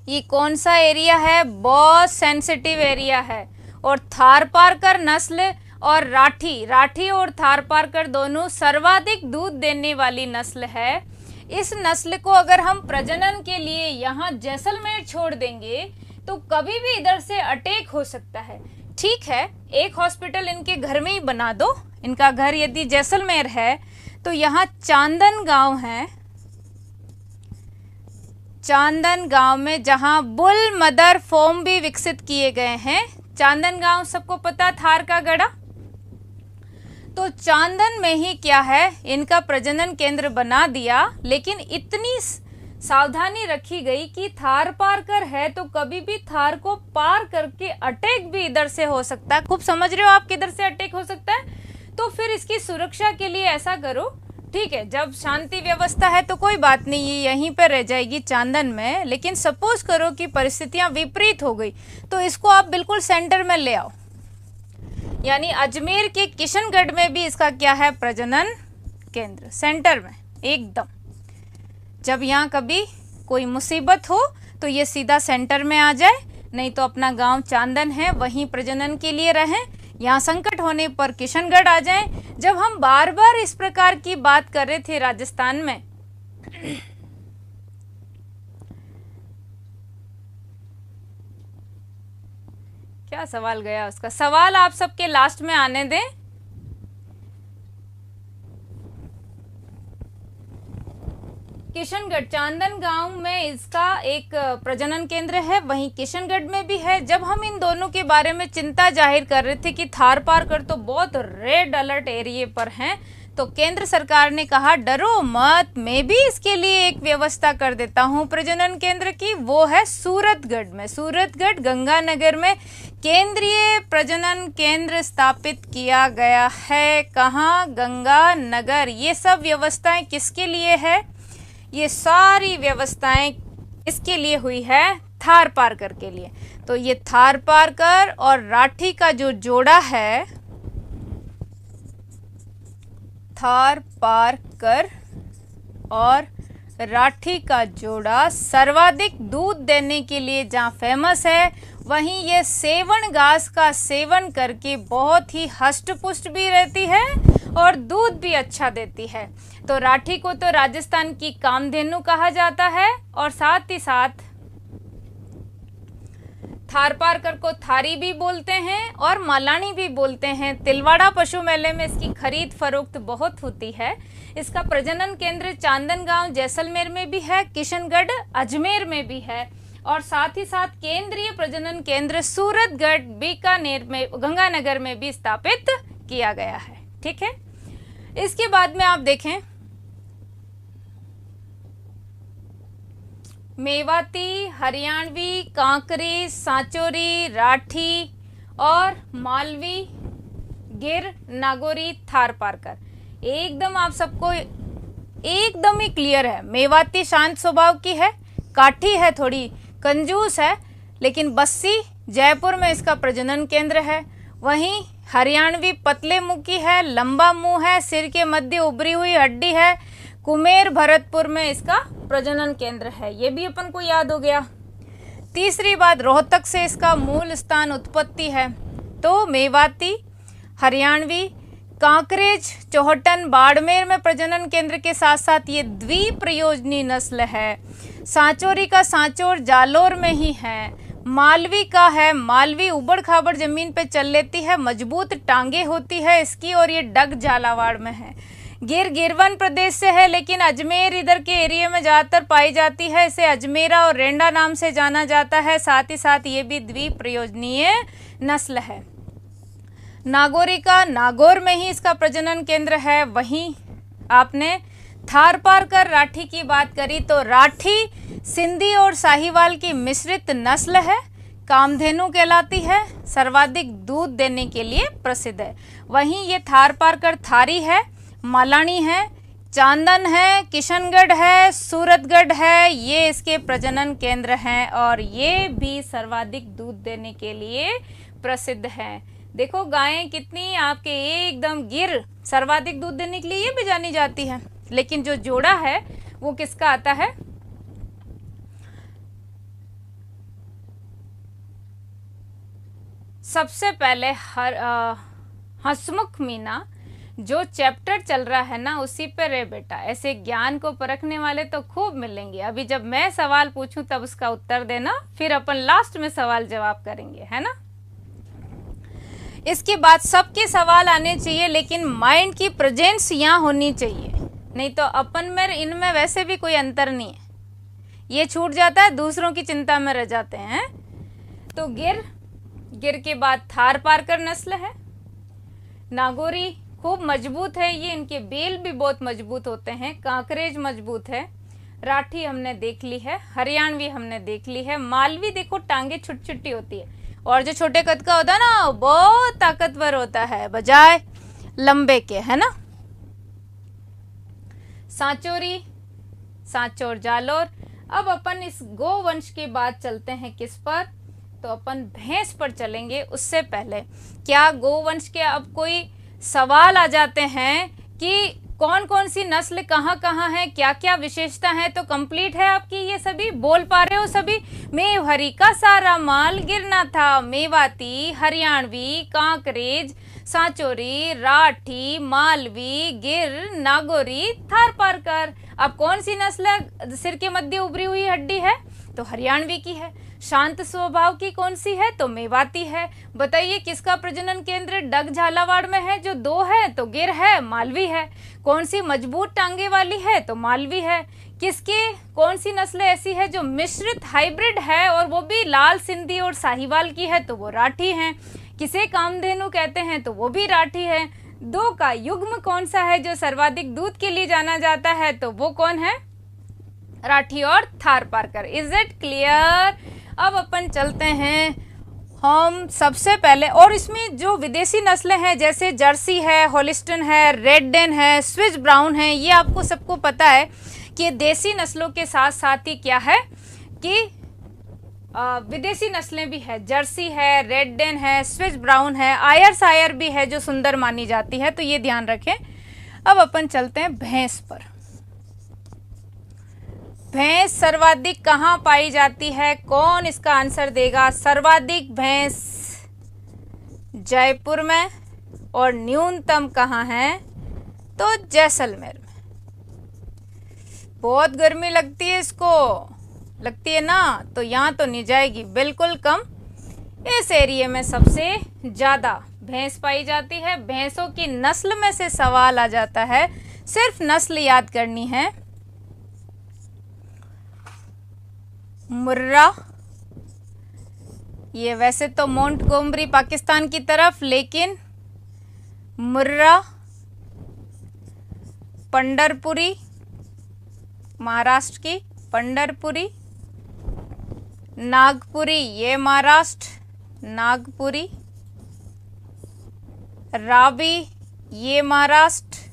ये कौन सा एरिया है? बहुत सेंसिटिव एरिया है। और थार पारकर नस्ल और राठी और थार पारकर दोनों सर्वाधिक दूध देने वाली नस्ल है। इस नस्ल को अगर हम प्रजनन के लिए यहाँ जैसलमेर छोड़ देंगे तो कभी भी इधर से अटैक हो सकता है। ठीक है, एक हॉस्पिटल इनके घर में ही बना दो। इनका घर यदि जैसलमेर है तो यहाँ चांदन गांव है, चांदन गांव में जहां बुल मदर फॉर्म भी विकसित किए गए हैं। चांदन गांव सबको पता, थार का गढ़ा। तो चांदन में ही क्या है, इनका प्रजनन केंद्र बना दिया। लेकिन इतनी सावधानी रखी गई कि थार पारकर है तो कभी भी थार को पार करके अटैक भी इधर से हो सकता है। खूब समझ रहे हो आप किधर से अटैक हो सकता है। तो फिर इसकी सुरक्षा के लिए ऐसा करो, ठीक है, जब शांति व्यवस्था है तो कोई बात नहीं, ये यहीं पर रह जाएगी चांदन में। लेकिन सपोज करो कि परिस्थितियां विपरीत हो गई तो इसको आप बिल्कुल सेंटर में ले आओ। यानी अजमेर के किशनगढ़ में भी इसका क्या है? प्रजनन केंद्र, सेंटर में एकदम। जब यहाँ कभी कोई मुसीबत हो तो ये सीधा सेंटर में आ जाए, नहीं तो अपना गांव चांदन है वहीं प्रजनन के लिए रहें। यहाँ संकट होने पर किशनगढ़ आ जाएं। जब हम बार बार इस प्रकार की बात कर रहे थे राजस्थान में, क्या सवाल गया उसका? सवाल आप सबके लास्ट में आने दें। किशनगढ़, चांदन गांव में इसका एक प्रजनन केंद्र है, वहीं किशनगढ़ में भी है। जब हम इन दोनों के बारे में चिंता जाहिर कर रहे थे कि थार पारकर तो बहुत रेड अलर्ट एरिया पर हैं, तो केंद्र सरकार ने कहा डरो मत, मैं भी इसके लिए एक व्यवस्था कर देता हूं प्रजनन केंद्र की। वो है सूरतगढ़ में, सूरतगढ़ गंगानगर में केंद्रीय प्रजनन केंद्र स्थापित किया गया है। कहाँ? गंगानगर। ये सब व्यवस्थाएं किसके लिए है? ये सारी व्यवस्थाएं इसके लिए हुई है, थार पारकर के लिए। तो ये थार पारकर और राठी का जो जोड़ा है, थार पारकर और राठी का जोड़ा सर्वाधिक दूध देने के लिए जहाँ फेमस है, वहीं ये सेवन घास का सेवन करके बहुत ही हष्ट पुष्ट भी रहती है और दूध भी अच्छा देती है। तो राठी को तो राजस्थान की कामधेनु कहा जाता है और साथ ही साथ थार पारकर को थारी भी बोलते हैं और मालानी भी बोलते हैं। तिलवाड़ा पशु मेले में इसकी खरीद फरोख्त बहुत होती है। इसका प्रजनन केंद्र चांदन गांव जैसलमेर में भी है, किशनगढ़ अजमेर में भी है और साथ ही साथ केंद्रीय प्रजनन केंद्र सूरतगढ़ बीकानेर में, गंगानगर में भी स्थापित किया गया है। ठीक है, इसके बाद में आप देखें मेवाती, हरियाणवी, कांकरी, सांचोरी, राठी और मालवी, गिर, नागौरी, थार पारकर एकदम आप सबको एकदम ही क्लियर है। मेवाती शांत स्वभाव की है, काठी है, थोड़ी कंजूस है, लेकिन बस्सी जयपुर में इसका प्रजनन केंद्र है। वहीं हरियाणवी पतले मुंह की है, लंबा मुंह है, सिर के मध्य उभरी हुई हड्डी है। कुमेर भरतपुर में इसका प्रजनन केंद्र है, ये भी अपन को याद हो गया। तीसरी बात, रोहतक से इसका मूल स्थान उत्पत्ति है। तो मेवाती, हरियाणवी, कांकरेज, चौहटन, बाड़मेर में प्रजनन केंद्र के साथ साथ ये द्विप्रयोजनी नस्ल है। सांचौरी का सांचौर जालोर में ही है। मालवी का है, मालवी उबड़ खाबड़ जमीन पे चल लेती है, मजबूत टांगे होती है इसकी, और ये डग झालावाड़ में है। गिर गिरवन प्रदेश से है, लेकिन अजमेर इधर के एरिया में ज़्यादातर पाई जाती है। इसे अजमेरा और रेंडा नाम से जाना जाता है। साथ ही साथ ये भी द्विप्रयोजनीय नस्ल है। नागौरी का नागौर में ही इसका प्रजनन केंद्र है। वहीं आपने थारपारकर राठी की बात करी तो राठी सिंधी और साहिवाल की मिश्रित नस्ल है। कामधेनु कहलाती है, सर्वाधिक दूध देने के लिए प्रसिद्ध है। वहीं ये थारपारकर थारी है, मालानी है, चांदन है, किशनगढ़ है, सूरतगढ़ है, ये इसके प्रजनन केंद्र हैं और ये भी सर्वाधिक दूध देने के लिए प्रसिद्ध है। देखो गायें कितनी आपके एकदम गिर सर्वाधिक दूध देने के लिए ये भी जानी जाती है, लेकिन जो जोड़ा है वो किसका आता है? सबसे पहले हंसमुख मीना जो चैप्टर चल रहा है ना, उसी पे रे बेटा। ऐसे ज्ञान को परखने वाले तो खूब मिलेंगे। अभी जब मैं सवाल पूछूं तब उसका उत्तर देना, फिर अपन लास्ट में सवाल जवाब करेंगे, है ना। इसके बाद सबके सवाल आने चाहिए, लेकिन माइंड की प्रेजेंस यहाँ होनी चाहिए, नहीं तो अपन में इनमें वैसे भी कोई अंतर नहीं है। ये छूट जाता है, दूसरों की चिंता में रह जाते हैं। तो गिर के बाद थारपारकर नस्ल है। नागौरी खूब मजबूत है, ये इनके बेल भी बहुत मजबूत होते हैं। कांकरेज मजबूत है। राठी हमने देख ली है, हरियाणवी हमने देख ली है। मालवी देखो टांगे छुट छुट्टी होती है, और जो छोटे कद का होता है ना बहुत ताकतवर होता है बजाय लंबे के, है ना। सांचौरी, सांचौर जालोर। अब अपन इस गोवंश की बात चलते हैं किस पर, तो अपन भैंस पर चलेंगे। उससे पहले क्या गोवंश के अब कोई सवाल आ जाते हैं कि कौन कौन सी नस्ल कहाँ कहाँ है, क्या क्या विशेषता है, तो कंप्लीट है आपकी ये सभी, बोल पा रहे हो सभी। मेवहरी का सारा माल गिरना था, मेवाती, हरियाणवी, कांकरेज, सांचौरी, राठी, मालवी, गिर, नागौरी, थारपारकर। अब कौन सी नस्ल सिर के मध्य उभरी हुई हड्डी है, तो हरियाणवी की है। शांत स्वभाव की कौन सी है, तो मेवाती है। बताइए किसका प्रजनन केंद्र डग झालावाड़ में है, जो 2 है, तो गिर है, मालवी है। कौन सी मजबूत टांगे वाली है, तो मालवी है। किसकी कौन सी नस्ल ऐसी है जो मिश्रित हाइब्रिड है और वो भी लाल सिंधी और साहिवाल की है, तो वो राठी है। किसे कामधेनु कहते हैं, तो वो भी राठी है। 2 का युग्म कौन सा है जो सर्वाधिक दूध के लिए जाना जाता है, तो वो कौन है? राठी और थारपारकर। Is it clear? अब अपन चलते हैं हम सबसे पहले, और इसमें जो विदेशी नस्लें हैं जैसे जर्सी है, होलिस्टन है, रेड डेन है, स्विस ब्राउन है, ये आपको सबको पता है कि देसी नस्लों के साथ साथ ही क्या है कि विदेशी नस्लें भी है। जर्सी है, रेड डेन है, स्विस ब्राउन है, आयर सायर भी है जो सुंदर मानी जाती है, तो ये ध्यान रखें। अब अपन चलते हैं भैंस पर। भैंस सर्वाधिक कहाँ पाई जाती है, कौन इसका आंसर देगा? सर्वाधिक भैंस जयपुर में, और न्यूनतम कहाँ है, तो जैसलमेर में। बहुत गर्मी लगती है इसको, लगती है ना, तो यहाँ तो नहीं जाएगी, बिल्कुल कम। इस एरिया में सबसे ज्यादा भैंस पाई जाती है। भैंसों की नस्ल में से सवाल आ जाता है, सिर्फ नस्ल याद करनी है। मुर्रा, ये वैसे तो मोंटगोमरी पाकिस्तान की तरफ, लेकिन मुर्रा, पंडरपुरी महाराष्ट्र की, पंडरपुरी, नागपुरी ये महाराष्ट्र, नागपुरी, रावी ये महाराष्ट्र।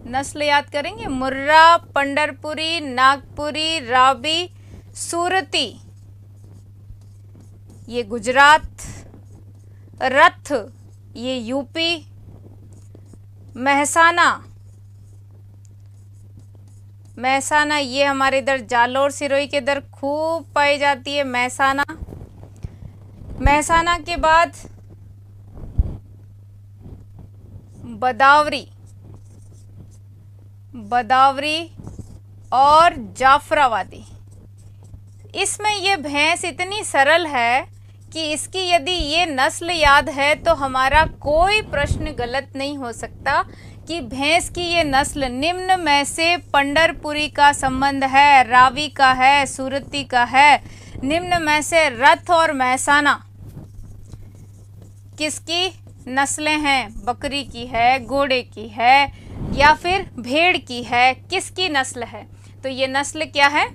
नस्ल याद करेंगे, मुर्रा, पंडरपुरी, नागपुरी, रावी, सूरती ये गुजरात, रथ ये यूपी, महसाना ये हमारे इधर जालोर सिरोही के इधर खूब पाई जाती है। महसाना के बाद बदावरी और जाफराबादी। इसमें ये भैंस इतनी सरल है कि इसकी यदि ये नस्ल याद है तो हमारा कोई प्रश्न गलत नहीं हो सकता कि भैंस की ये नस्ल निम्न में से पंढरपुरी का संबंध है, रावी का है, सूरती का है, निम्न में से रथ और महसाना किसकी नस्लें हैं? बकरी की है, घोड़े की है या फिर भेड़ की है, किसकी नस्ल है? तो ये नस्ल क्या है?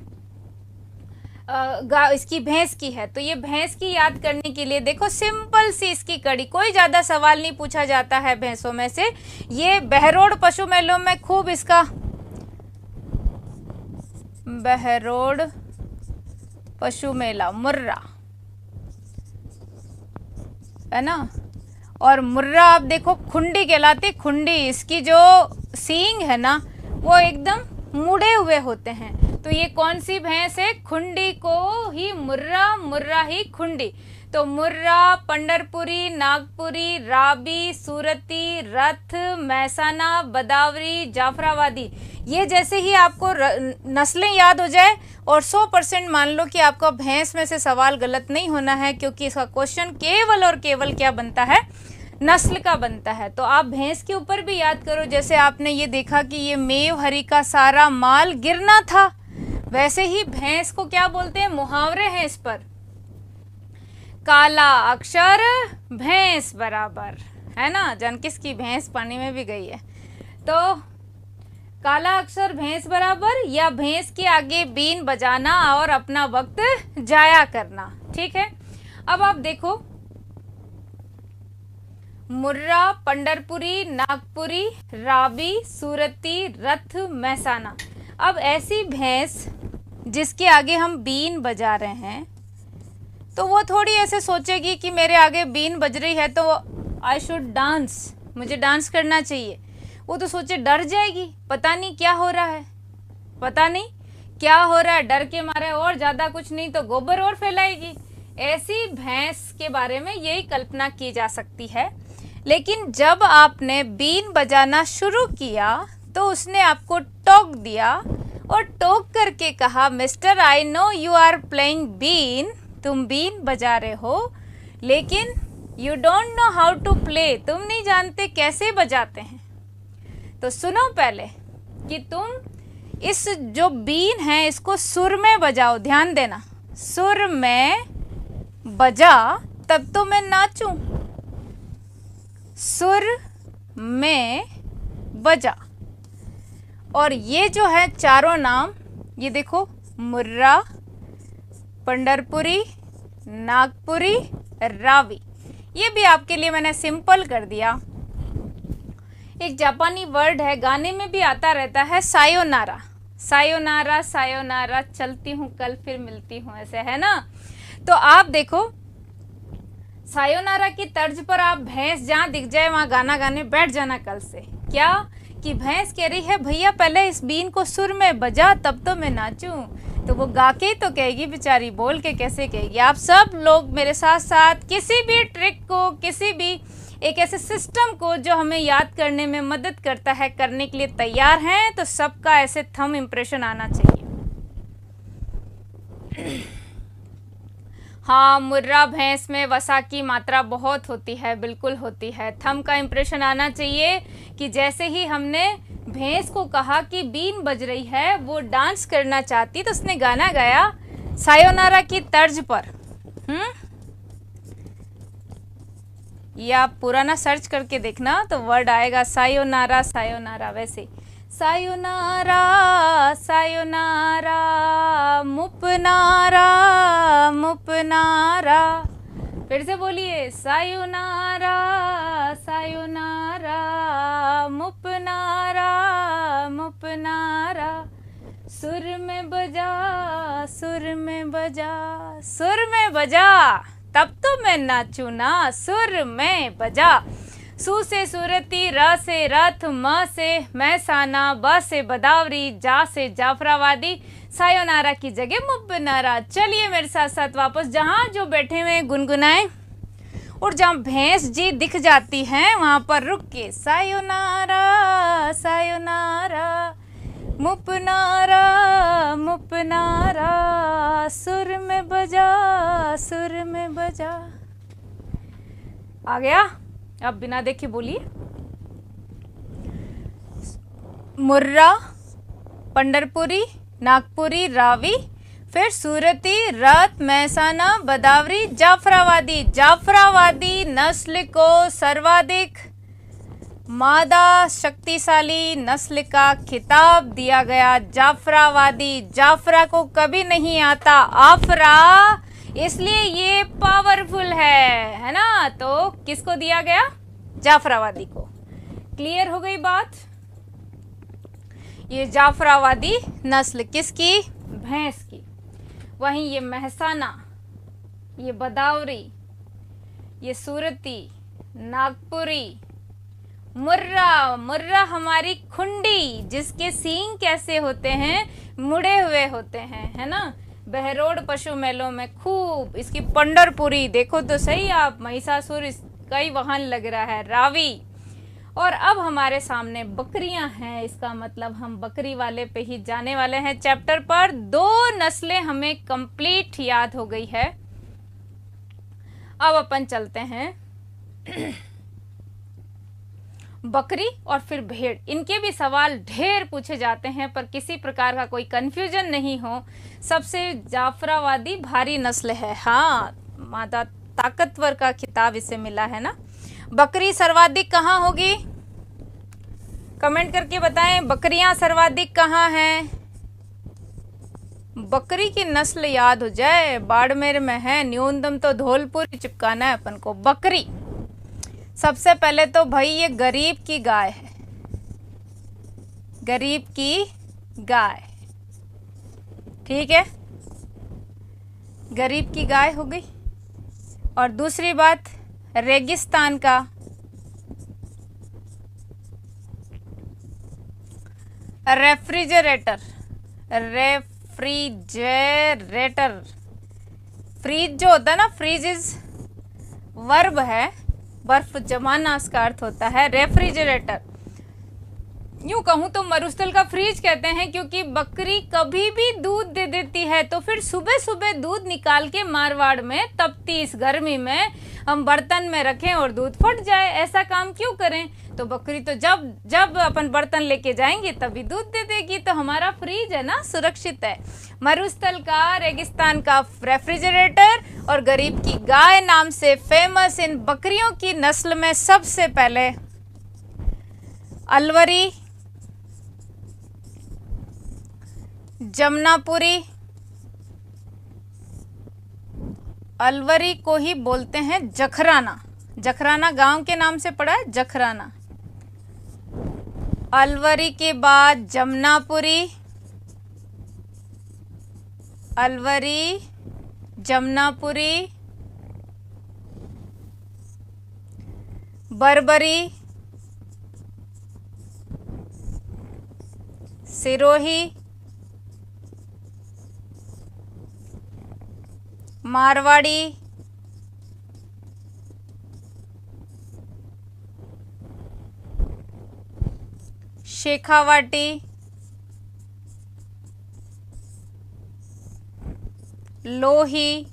इसकी भैंस की है। तो ये भैंस की याद करने के लिए देखो सिंपल सी इसकी कड़ी, कोई ज़्यादा सवाल नहीं पूछा जाता है भैंसों में से। ये बहरोड पशु मेलों में खूब इसका, बहरोड पशु मेला मुर्रा है ना, और मुर्रा आप देखो खुंडी कहलाती, खुंडी इसकी जो सींग है ना वो एकदम मुड़े हुए होते हैं। तो ये कौन सी भैंस है? खुंडी को ही मुर्रा, मुर्रा ही खुंडी। तो मुर्रा, पंढरपुरी, नागपुरी, राबी, सूरती, रथ, महसाना, बदावरी, जाफराबादी, ये जैसे ही आपको नस्लें याद हो जाए और 100% मान लो कि आपका भैंस में से सवाल गलत नहीं होना है, क्योंकि इसका क्वेश्चन केवल और केवल क्या बनता है? नस्ल का बनता है। तो आप भैंस के ऊपर भी याद करो, जैसे आपने ये देखा कि ये मेव हरी का सारा माल गिरना था, वैसे ही भैंस को क्या बोलते हैं? मुहावरे हैं इस पर। काला अक्षर भैंस बराबर, है ना, जान किसकी भैंस पानी में भी गई है। तो काला अक्षर भैंस बराबर, या भैंस के आगे बीन बजाना और अपना वक्त जाया करना। ठीक है, अब आप देखो मुर्रा, पंढरपुरी, नागपुरी, राबी, सूरती, रथ, महसाना। अब ऐसी भैंस जिसके आगे हम बीन बजा रहे हैं तो वो थोड़ी ऐसे सोचेगी कि मेरे आगे बीन बज रही है तो आई शुड डांस, मुझे डांस करना चाहिए। वो तो सोचे डर जाएगी, पता नहीं क्या हो रहा है, पता नहीं क्या हो रहा है, डर के मारे और ज़्यादा कुछ नहीं तो गोबर और फैलाएगी। ऐसी भैंस के बारे में यही कल्पना की जा सकती है। लेकिन जब आपने बीन बजाना शुरू किया तो उसने आपको टोक दिया और टोक करके कहा, mister I know you are playing been, तुम बीन बजा रहे हो लेकिन you don't know how to play, तुम नहीं जानते कैसे बजाते हैं। तो सुनो पहले कि तुम इस जो बीन है इसको सुर में बजाओ, ध्यान देना, सुर में बजा तब तो मैं नाचूं, सुर में बजा। और ये जो है चारों नाम, ये देखो मुर्रा, पंढरपुरी, नागपुरी, रावी, ये भी आपके लिए मैंने सिंपल कर दिया। एक जापानी वर्ड है, गाने में भी आता रहता है, सायोनारा, सायोनारा, सायोनारा, चलती हूँ कल फिर मिलती हूँ, ऐसे है ना। तो आप देखो सायोनारा की तर्ज पर आप भैंस जहाँ दिख जाए वहाँ गाना गाने बैठ जाना कल से। क्या कि भैंस कह रही है भैया पहले इस बीन को सुर में बजा तब तो मैं नाचूं। तो वो गा के तो कहेगी बेचारी, बोल के कैसे कहेगी। आप सब लोग मेरे साथ साथ किसी भी ट्रिक को, किसी भी एक ऐसे सिस्टम को जो हमें याद करने में मदद करता है, करने के लिए तैयार हैं? तो सबका ऐसे थंब इम्प्रेशन आना चाहिए। हाँ, मुर्रा भैंस में वसा की मात्रा बहुत होती है, बिल्कुल होती है। थंब का इम्प्रेशन आना चाहिए कि जैसे ही हमने भैंस को कहा कि बीन बज रही है, वो डांस करना चाहती, तो उसने गाना गाया सायोनारा की तर्ज पर। ये आप पुराना सर्च करके देखना तो वर्ड आएगा सायोनारा, सायोनारा, वैसे सायोनारा, सायोनारा, मुपनारा, मुपनारा। फिर से बोलिए सायोनारा, सायोनारा, मुपनारा, मुपनारा। सुर में बजा, सुर में बजा, सुर में बजा तब तो मैं नाचूं ना, सुर में बजा। सू से सूरती, र से रथ, म से महसाना, ब से बदावरी, जा से जाफराबादी, सायोनारा की जगह मुपनारा। चलिए मेरे साथ साथ वापस जहाँ जो बैठे हुए गुनगुनाएं, और जहाँ भैंस जी दिख जाती हैं वहाँ पर रुक के सायोनारा, सायोनारा, मुपनारा मुपनारा, सुर में बजा सुर में बजा। आ गया? अब बिना देखे बोलिए। मुर्रा, पंडरपुरी, नागपुरी, रावी, फिर सूरती, रत, महसाना, बदावरी, जाफराबादी। जाफराबादी नस्ल को सर्वाधिक मादा शक्तिशाली नस्ल का खिताब दिया गया। जाफराबादी। जाफरा को कभी नहीं आता आफरा, इसलिए ये पावरफुल है ना। तो किसको दिया गया? जाफराबादी को। क्लियर हो गई बात? ये जाफराबादी नस्ल किसकी? भैंस की। वहीं ये महसाना, ये बदावरी, ये सूरती, नागपुरी, मुर्रा। मुर्रा हमारी खुंडी, जिसके सींग कैसे होते हैं? मुड़े हुए होते हैं, है ना। बहरोड पशु मेलों में खूब। इसकी पंडरपुरी देखो तो सही आप, महिषासुर इसका ही वाहन लग रहा है। रावी। और अब हमारे सामने बकरियां हैं, इसका मतलब हम बकरी वाले पे ही जाने वाले हैं चैप्टर पर। 2 नस्लें हमें कंप्लीट याद हो गई है। अब अपन चलते हैं बकरी और फिर भेड़। इनके भी सवाल ढेर पूछे जाते हैं, पर किसी प्रकार का कोई कंफ्यूजन नहीं हो। सबसे जाफराबादी भारी नस्ल है। हाँ, मादा ताकतवर का खिताब इसे मिला है ना। बकरी सर्वाधिक कहाँ होगी? कमेंट करके बताएं, बकरियां सर्वाधिक कहाँ हैं? बकरी की नस्ल याद हो जाए, बाड़मेर में है। न्यूनतम तो धौलपुर चिपकाना है अपन को। बकरी सबसे पहले तो भाई ये गरीब की गाय है। गरीब की गाय, ठीक है, गरीब की गाय हो गई। और दूसरी बात, रेगिस्तान का रेफ्रिजरेटर। रेफ्रिजरेटर, फ्रीज जो होता है ना, फ्रीज इज वर्ब है, बर्फ जमाना इसका अर्थ होता है। रेफ्रिजरेटर, यूं कहूं तो मरुस्थल का फ्रीज कहते हैं, क्योंकि बकरी कभी भी दूध दे देती है। तो फिर सुबह सुबह दूध निकाल के मारवाड़ में तपती इस गर्मी में हम बर्तन में रखें और दूध फट जाए, ऐसा काम क्यों करें? तो बकरी तो जब जब अपन बर्तन लेके जाएंगे तभी दूध दे देगी। तो हमारा फ्रीज है ना, सुरक्षित है। मरुस्थल का, रेगिस्तान का रेफ्रिजरेटर और गरीब की गाय नाम से फेमस इन बकरियों की नस्ल में सबसे पहले अलवरी, जमनापुरी, अलवरी को ही बोलते हैं जखराना। जखराना गांव के नाम से पड़ा है, जखराना। अलवरी के बाद जमनापुरी, अलवरी, जमनापुरी, बर्बरी, सिरोही, मारवाड़ी, शेखावाटी, लोही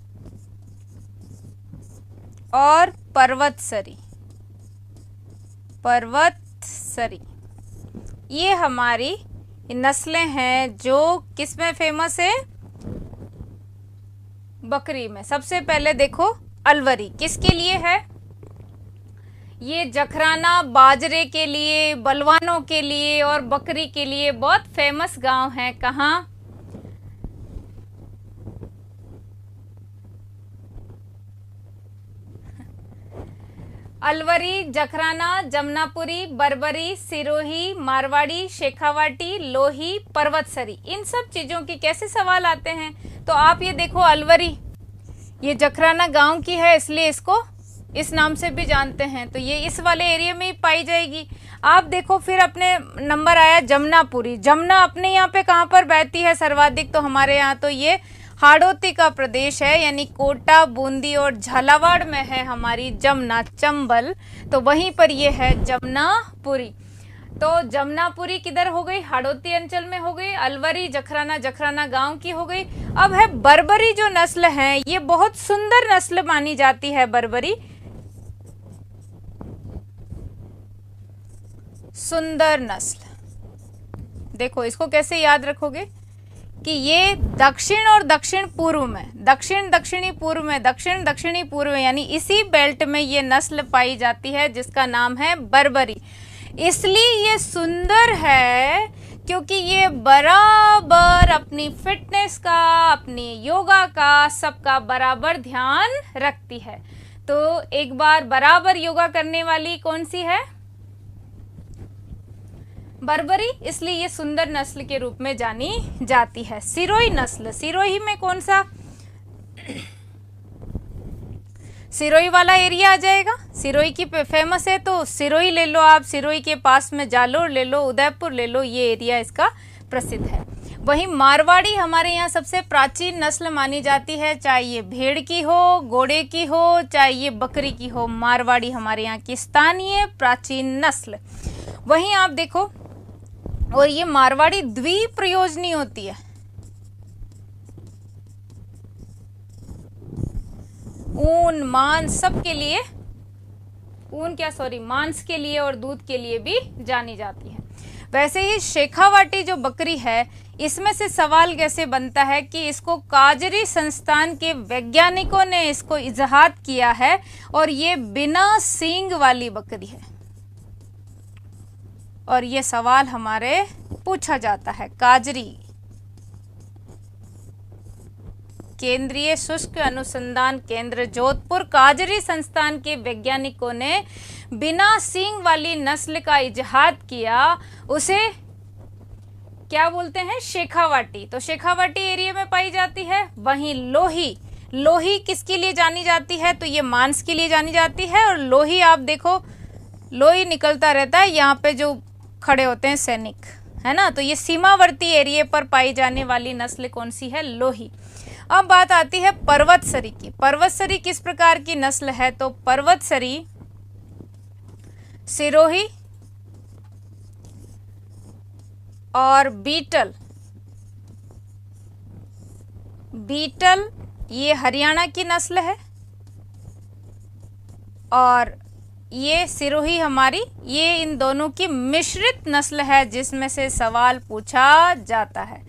और पर्वतसरी। पर्वतसरी ये हमारी नस्लें हैं जो किस में फेमस है? बकरी में। सबसे पहले देखो अलवरी किसके लिए है? ये जखराना बाजरे के लिए, बलवानों के लिए और बकरी के लिए बहुत फेमस गांव है। कहाँ? अलवरी, जखराना, जमनापुरी, बर्बरी, सिरोही, मारवाड़ी, शेखावाटी, लोही, पर्वतसरी। इन सब चीजों के कैसे सवाल आते हैं? तो आप ये देखो, अलवरी ये जखराना गांव की है, इसलिए इसको इस नाम से भी जानते हैं। तो ये इस वाले एरिया में ही पाई जाएगी। आप देखो फिर अपने नंबर आया जमनापुरी। जमुना अपने यहाँ पे कहाँ पर बहती है सर्वाधिक? तो हमारे यहाँ तो ये हाड़ौती का प्रदेश है, यानी कोटा, बूंदी और झालावाड़ में है हमारी जमुना, चंबल। तो वहीं पर ये है जमनापुरी। तो जमनापुरी किधर हो गई, हाड़ौती अंचल में हो गई। अलवरी जखराना, जखराना गांव की हो गई। अब है बर्बरी जो नस्ल है, ये बहुत सुंदर नस्ल मानी जाती है बर्बरी, सुंदर नस्ल। देखो इसको कैसे याद रखोगे कि ये दक्षिण और दक्षिण पूर्व में, दक्षिण दक्षिणी पूर्व में, दक्षिण दक्षिणी पूर्व में, यानी इसी बेल्ट में ये नस्ल पाई जाती है जिसका नाम है बर्बरी। इसलिए ये सुंदर है क्योंकि ये बराबर अपनी फिटनेस का, अपनी योगा का, सबका बराबर ध्यान रखती है। तो एक बार बराबर योगा करने वाली कौन सी है, बर्बरी, इसलिए ये सुंदर नस्ल के रूप में जानी जाती है। सिरोही नस्ल, सिरोही में कौन सा, सिरोही वाला एरिया आ जाएगा। सिरोही की फेमस है तो सिरोही ले लो आप, सिरोही के पास में जालोर ले लो, उदयपुर ले लो, ये एरिया इसका प्रसिद्ध है। वहीं मारवाड़ी हमारे यहाँ सबसे प्राचीन नस्ल मानी जाती है, चाहे ये भेड़ की हो, घोड़े की हो, चाहे ये बकरी की हो, मारवाड़ी हमारे यहाँ की स्थानीय प्राचीन नस्ल। वहीं आप देखो, और ये मारवाड़ी द्विप्रयोजनी होती है, ऊन मांस सब के लिए, मांस के लिए और दूध के लिए भी जानी जाती है। वैसे ही शेखावाटी जो बकरी है, इसमें से सवाल कैसे बनता है कि इसको काजरी संस्थान के वैज्ञानिकों ने इसको इजहाद किया है और ये बिना सींग वाली बकरी है, और ये सवाल हमारे पूछा जाता है। काजरी केंद्रीय शुष्क अनुसंधान केंद्र जोधपुर, काजरी संस्थान के वैज्ञानिकों ने बिना सींग वाली नस्ल का इजहाद किया, उसे क्या बोलते हैं, शेखावाटी। तो शेखावाटी एरिया में पाई जाती है। वहीं लोही, लोही किसके लिए जानी जाती है, तो ये मांस के लिए जानी जाती है। और लोही आप देखो, लोही निकलता रहता है यहाँ पे जो खड़े होते हैं सैनिक, है ना, तो ये सीमावर्ती एरिया पर पाई जाने वाली नस्ल कौन सी है, लोही। अब बात आती है पर्वतसरी की। पर्वतसरी किस प्रकार की नस्ल है, तो पर्वतसरी सिरोही और बीटल, बीटल ये हरियाणा की नस्ल है, और ये सिरोही हमारी, ये इन दोनों की मिश्रित नस्ल है जिसमें से सवाल पूछा जाता है।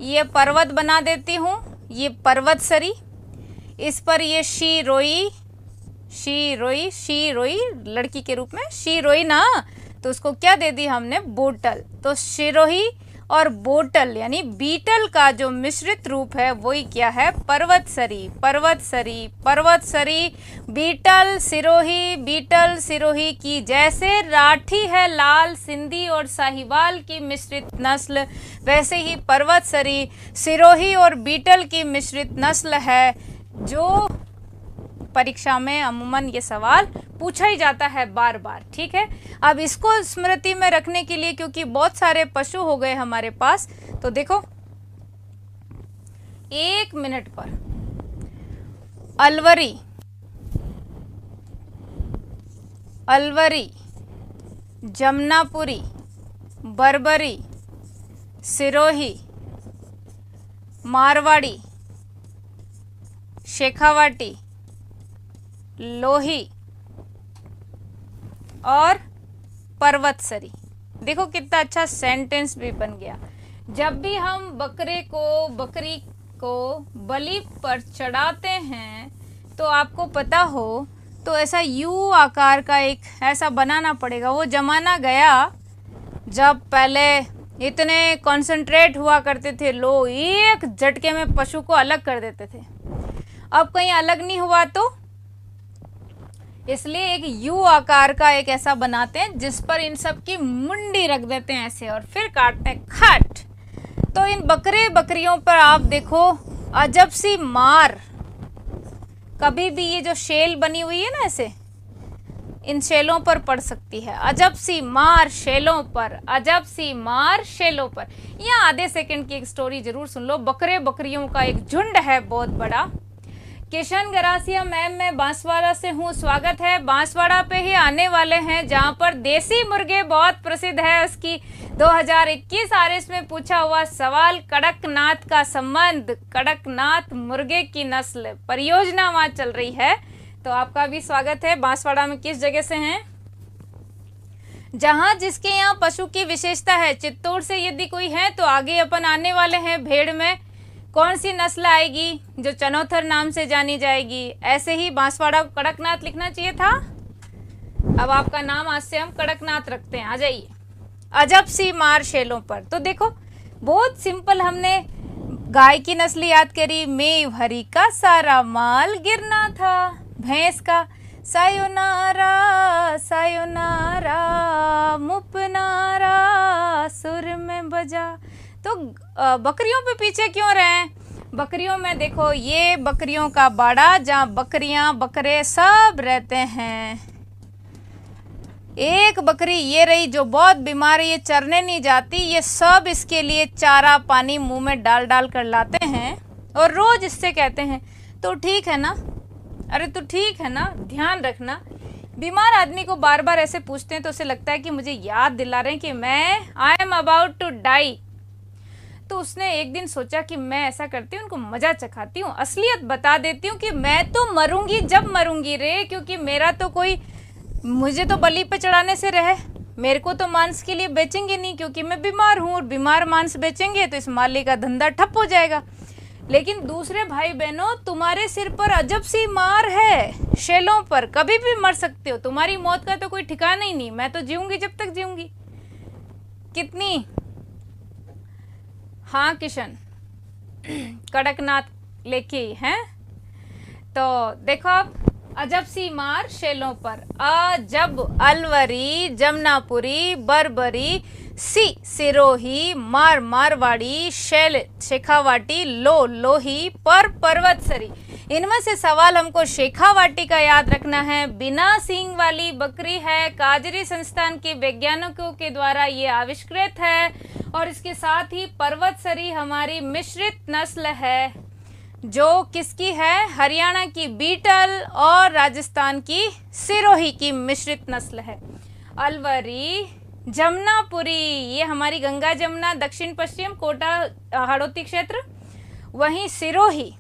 ये पर्वत बना देती हूँ, ये पर्वतसरी, इस पर ये शीरोई, शीरोई, शीरोई लड़की के रूप में शीरोई ना, तो उसको क्या दे दी हमने, बोटल। तो सिरोही और बोटल यानी बीटल का जो मिश्रित रूप है वही क्या है, पर्वतसरी। पर्वतसरी, पर्वतसरी, बीटल सिरोही, बीटल सिरोही की जैसे राठी है लाल, सिंधी और साहिवाल की मिश्रित नस्ल, वैसे ही पर्वतसरी सिरोही और बीटल की मिश्रित नस्ल है, जो परीक्षा में अमूमन ये सवाल पूछा ही जाता है बार बार। ठीक है, अब इसको स्मृति में रखने के लिए, क्योंकि बहुत सारे पशु हो गए हमारे पास, तो देखो 1 मिनट पर अलवरी, अलवरी, जमनापुरी, बर्बरी, सिरोही, मारवाड़ी, शेखावाटी, लोही और पर्वतसरी। देखो कितना अच्छा सेंटेंस भी बन गया। जब भी हम बकरे को, बकरी को बलि पर चढ़ाते हैं तो आपको पता हो तो ऐसा यू आकार का एक ऐसा बनाना पड़ेगा। वो जमाना गया जब पहले इतने कंसंट्रेट हुआ करते थे लोग, एक झटके में पशु को अलग कर देते थे। अब कहीं अलग नहीं हुआ तो इसलिए एक यू आकार का एक ऐसा बनाते हैं जिस पर इन सब की मुंडी रख देते हैं ऐसे, और फिर काटते हैं खट। तो इन बकरे बकरियों पर आप देखो अजब सी मार, कभी भी ये जो शेल बनी हुई है ना ऐसे, इन शेलों पर पड़ सकती है। अजब सी मार शेलों पर, अजब सी मार शेलों पर। यहाँ आधे सेकंड की एक स्टोरी जरूर सुन लो। बकरे बकरियों का एक झुंड है बहुत बड़ा, किशन गरासिया मैम, मैं बांसवाड़ा से हूँ। स्वागत है। बांसवाड़ा पे ही आने वाले हैं जहाँ पर देसी मुर्गे बहुत प्रसिद्ध है। उसकी 2021 आरएस में पूछा हुआ सवाल, कड़कनाथ का संबंध, कड़कनाथ मुर्गे की नस्ल परियोजना वहाँ चल रही है। तो आपका भी स्वागत है। बांसवाड़ा में किस जगह से हैं? जहाँ जिसके यहाँ पशु की विशेषता है। चित्तौड़ से यदि कोई है तो आगे अपन आने वाले हैं। भेड़ में कौन सी नस्ल आएगी जो चनौथर नाम से जानी जाएगी? ऐसे ही बांसवाड़ा को कड़कनाथ लिखना चाहिए था। अब आपका नाम आज से हम कड़कनाथ रखते हैं। आ जाइए। अजब सी मार शेलों पर। तो देखो बहुत सिंपल, हमने गाय की नस्ल याद करी, मेव हरी का सारा माल गिरना था। भैंस का सायोनारा सायोनारा मुपनारा सुर में बजा। तो बकरियों पे पीछे क्यों रहे? बकरियों में देखो, ये बकरियों का बाड़ा जहाँ बकरियां बकरे सब रहते हैं। एक बकरी ये रही जो बहुत बीमार है, ये चरने नहीं जाती। ये सब इसके लिए चारा पानी मुंह में डाल डाल कर लाते हैं और रोज इससे कहते हैं तो ठीक है ना, अरे तो ठीक है ना। ध्यान रखना, बीमार आदमी को बार बार ऐसे पूछते हैं तो उसे लगता है कि मुझे याद दिला रहे हैं कि मैं I am about to die. तो उसने एक दिन सोचा कि मैं ऐसा करती हूँ, उनको मजा चखाती हूँ, असलियत बता देती हूँ कि मैं तो मरूंगी जब मरूंगी रे, क्योंकि मेरा तो कोई, मुझे तो बलि पे चढ़ाने से रहे, मेरे को तो मांस के लिए बेचेंगे नहीं क्योंकि मैं बीमार हूँ, और बीमार मांस बेचेंगे तो इस माली का धंधा ठप हो जाएगा। लेकिन दूसरे भाई बहनों, तुम्हारे सिर पर अजब सी मार है शेलों पर, कभी भी मर सकते हो, तुम्हारी मौत का तो कोई ठिकाना ही नहीं। मैं तो जीऊंगी जब तक जीऊंगी। कितनी? हाँ किशन, कड़कनाथ लेके हैं। तो देखो अब, अजब सी मार शेलों पर, अजब अलवरी जमनापुरी बरबरी सी सिरोही मार मारवाड़ी शैल शेखावाटी लो लोही पर पर्वतसरी। इनमें से सवाल हमको शेखावाटी का याद रखना है। बिना सींग वाली बकरी है, काजरी संस्थान के वैज्ञानिकों के द्वारा ये आविष्कृत है। और इसके साथ ही पर्वतसरी हमारी मिश्रित नस्ल है, जो किसकी है? हरियाणा की बीटल और राजस्थान की सिरोही की मिश्रित नस्ल है। अलवरी जमनापुरी, ये हमारी गंगा जमुना दक्षिण पश्चिम कोटा हाड़ौती क्षेत्र। वहीं सिरोही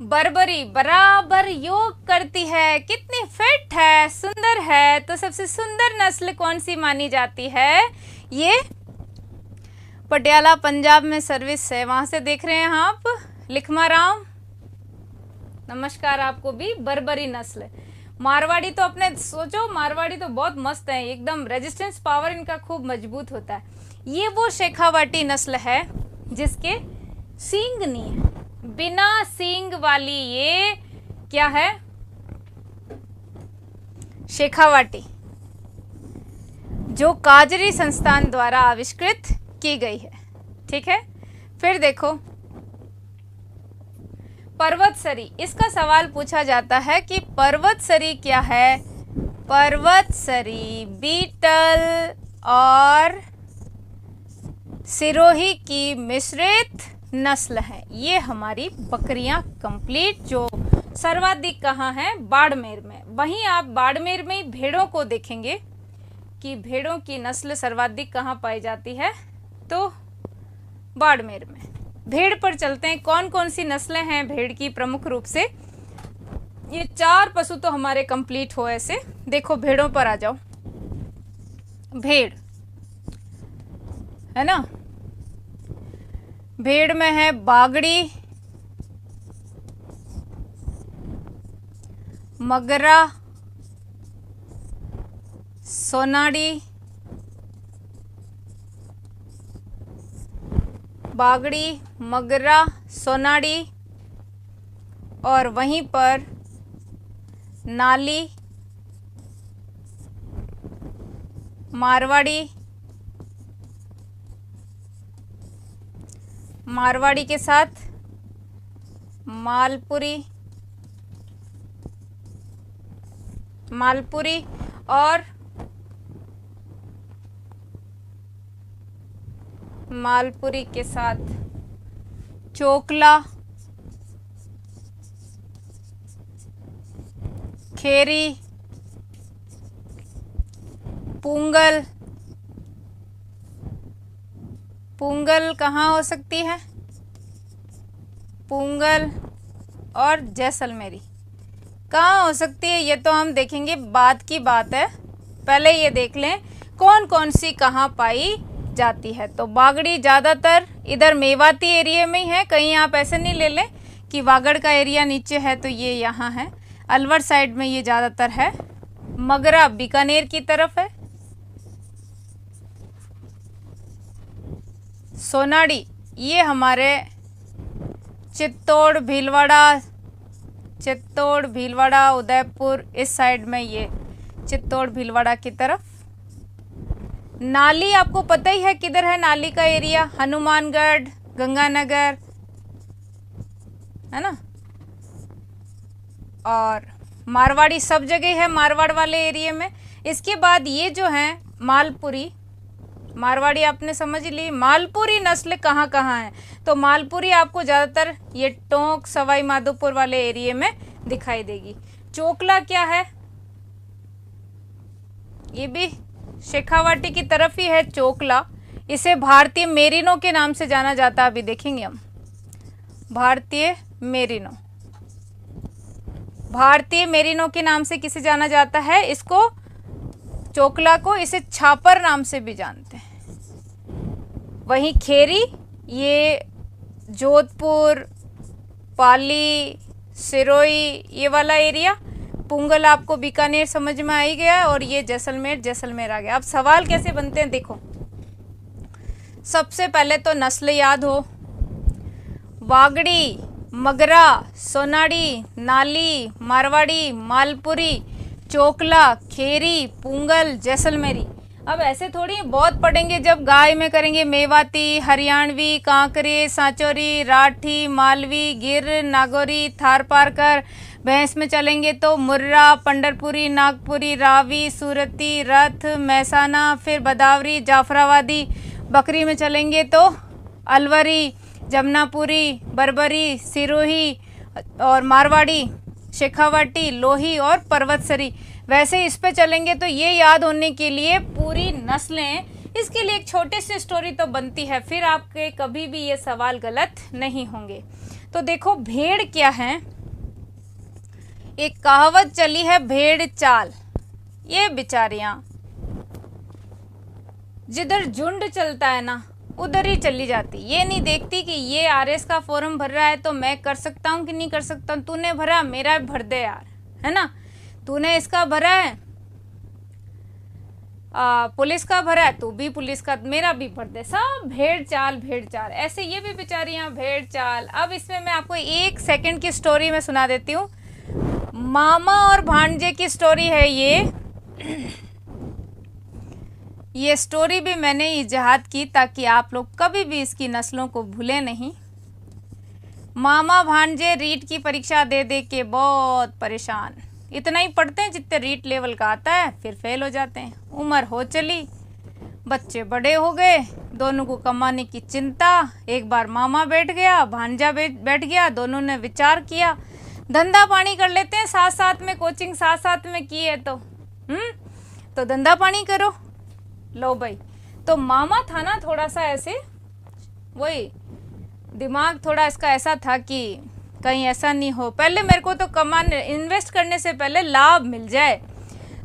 बरबरी बराबर योग करती है, कितनी फिट है, सुंदर है। तो सबसे सुंदर नस्ल कौन सी मानी जाती है? ये पटियाला पंजाब में सर्विस है, वहां से देख रहे हैं आप। लिखमा राम, नमस्कार आपको भी। बरबरी नस्ल। मारवाड़ी तो अपने सोचो, मारवाड़ी तो बहुत मस्त है, एकदम रेजिस्टेंस पावर इनका खूब मजबूत होता है। ये वो शेखावाटी नस्ल है जिसके सींग नहीं है, बिना सींग वाली ये क्या है? शेखावाटी, जो काजरी संस्थान द्वारा आविष्कृत की गई है। ठीक है। फिर देखो पर्वतसरी, इसका सवाल पूछा जाता है कि पर्वतसरी क्या है? पर्वतसरी बीटल और सिरोही की मिश्रित नस्ल है। ये हमारी बकरियां कंप्लीट, जो सर्वाधिक कहाँ है? बाड़मेर में। वहीं आप बाड़मेर में ही भेड़ों को देखेंगे कि भेड़ों की नस्ल सर्वाधिक कहाँ पाई जाती है? तो बाड़मेर में। भेड़ पर चलते हैं, कौन कौन सी नस्लें हैं भेड़ की प्रमुख रूप से। ये 4 पशु तो हमारे कंप्लीट हो। ऐसे देखो, भेड़ों पर आ जाओ। भेड़ है ना, भेड़ में है बागड़ी, मगरा, सोनाड़ी, बागड़ी, मगरा, सोनाड़ी, और वहीं पर नाली, मारवाड़ी, मारवाड़ी के साथ मालपुरी, मालपुरी और मालपुरी के साथ चोकला, खेरी, पुंगल। पुंगल कहाँ हो सकती है? पुंगल और जैसलमेरी कहाँ हो सकती है? ये तो हम देखेंगे, बाद की बात है। पहले ये देख लें कौन कौन सी कहाँ पाई जाती है। तो बागड़ी ज़्यादातर इधर मेवाती एरिया में ही है, कहीं आप ऐसे नहीं ले लें कि वागड़ का एरिया नीचे है तो ये यहाँ है। अलवर साइड में ये ज़्यादातर है। मगरा बीकानेर की तरफ है। सोनाड़ी ये हमारे चित्तौड़, भीलवाड़ा, उदयपुर इस साइड में, ये चित्तौड़ भीलवाड़ा की तरफ। नाली आपको पता ही है किधर है, नाली का एरिया हनुमानगढ़, गंगानगर, है ना। और मारवाड़ी सब जगह है, मारवाड़ वाले एरिया में। इसके बाद ये जो है मालपुरी, मारवाड़ी आपने समझ ली। मालपुरी नस्ल कहाँ कहाँ है? तो मालपुरी आपको ज़्यादातर ये टोंक, सवाई माधोपुर वाले एरिया में दिखाई देगी। चोकला क्या है? ये भी शेखावाटी की तरफ ही है चोकला। इसे भारतीय मेरिनो के नाम से जाना जाता है, अभी देखेंगे हम। भारतीय मेरिनो के नाम से किसे जाना जाता है? इसको, चोकला को, इसे छापर नाम से भी जानते हैं। वहीं खेरी ये जोधपुर, पाली, सिरोही ये वाला एरिया। पुंगल आपको बीकानेर समझ में आ ही गया, और ये जैसलमेर आ गया। अब सवाल कैसे बनते हैं देखो। सबसे पहले तो नस्ल याद हो। वागड़ी, मगरा, सोनाड़ी, नाली, मारवाड़ी, मालपुरी, चोकला, खेरी, पुंगल, जैसलमेरी। अब ऐसे थोड़ी बहुत पढ़ेंगे, जब गाय में करेंगे मेवाती, हरियाणवी, कांकरे, सांचौरी, राठी, मालवी, गिर, नागौरी, थारपारकर। भैंस में चलेंगे तो मुर्रा, पंडरपुरी, नागपुरी, रावी, सूरती, रथ, मैसाना, फिर बदावरी, जाफराबादी। बकरी में चलेंगे तो अलवरी, जमनापुरी, बरबरी, सिरोही और मारवाड़ी, शेखावाटी, लोही और पर्वतसरी। वैसे इस पे चलेंगे तो ये याद होने के लिए पूरी नस्लें, इसके लिए एक छोटी सी स्टोरी तो बनती है, फिर आपके कभी भी ये सवाल गलत नहीं होंगे। तो देखो भेड़ क्या है? एक कहावत चली है, भेड़ चाल। ये बेचारियां जिधर झुंड चलता है ना उधर ही चली जाती, ये नहीं देखती कि ये आरएस का फॉर्म भर रहा है तो मैं कर सकता हूँ कि नहीं कर सकता हूँ। तूने भरा, मेरा भर दे यार, है ना। तूने इसका भरा है, पुलिस का भरा है, तू भी पुलिस का, मेरा भी भर दे। सब भेड़ चाल ऐसे ये भी बेचारियां भेड़ चाल। अब इसमें मैं आपको 1 सेकंड की स्टोरी में सुना देती हूँ। मामा और भांजे की स्टोरी है ये स्टोरी भी मैंने इजाद की ताकि आप लोग कभी भी इसकी नस्लों को भूले नहीं। मामा भांजे रीट की परीक्षा दे दे के बहुत परेशान, इतना ही पढ़ते हैं जितने रीट लेवल का आता है, फिर फेल हो जाते हैं। उम्र हो चली, बच्चे बड़े हो गए, दोनों को कमाने की चिंता। एक बार मामा बैठ गया, भांजा बैठ गया, दोनों ने विचार किया धंधा पानी कर लेते हैं, साथ साथ में कोचिंग साथ साथ में की है तो धंधा पानी करो। लो भाई, तो मामा था ना थोड़ा सा ऐसे, वही दिमाग थोड़ा इसका ऐसा था कि कहीं ऐसा नहीं हो, पहले मेरे को तो कमाने, इन्वेस्ट करने से पहले लाभ मिल जाए।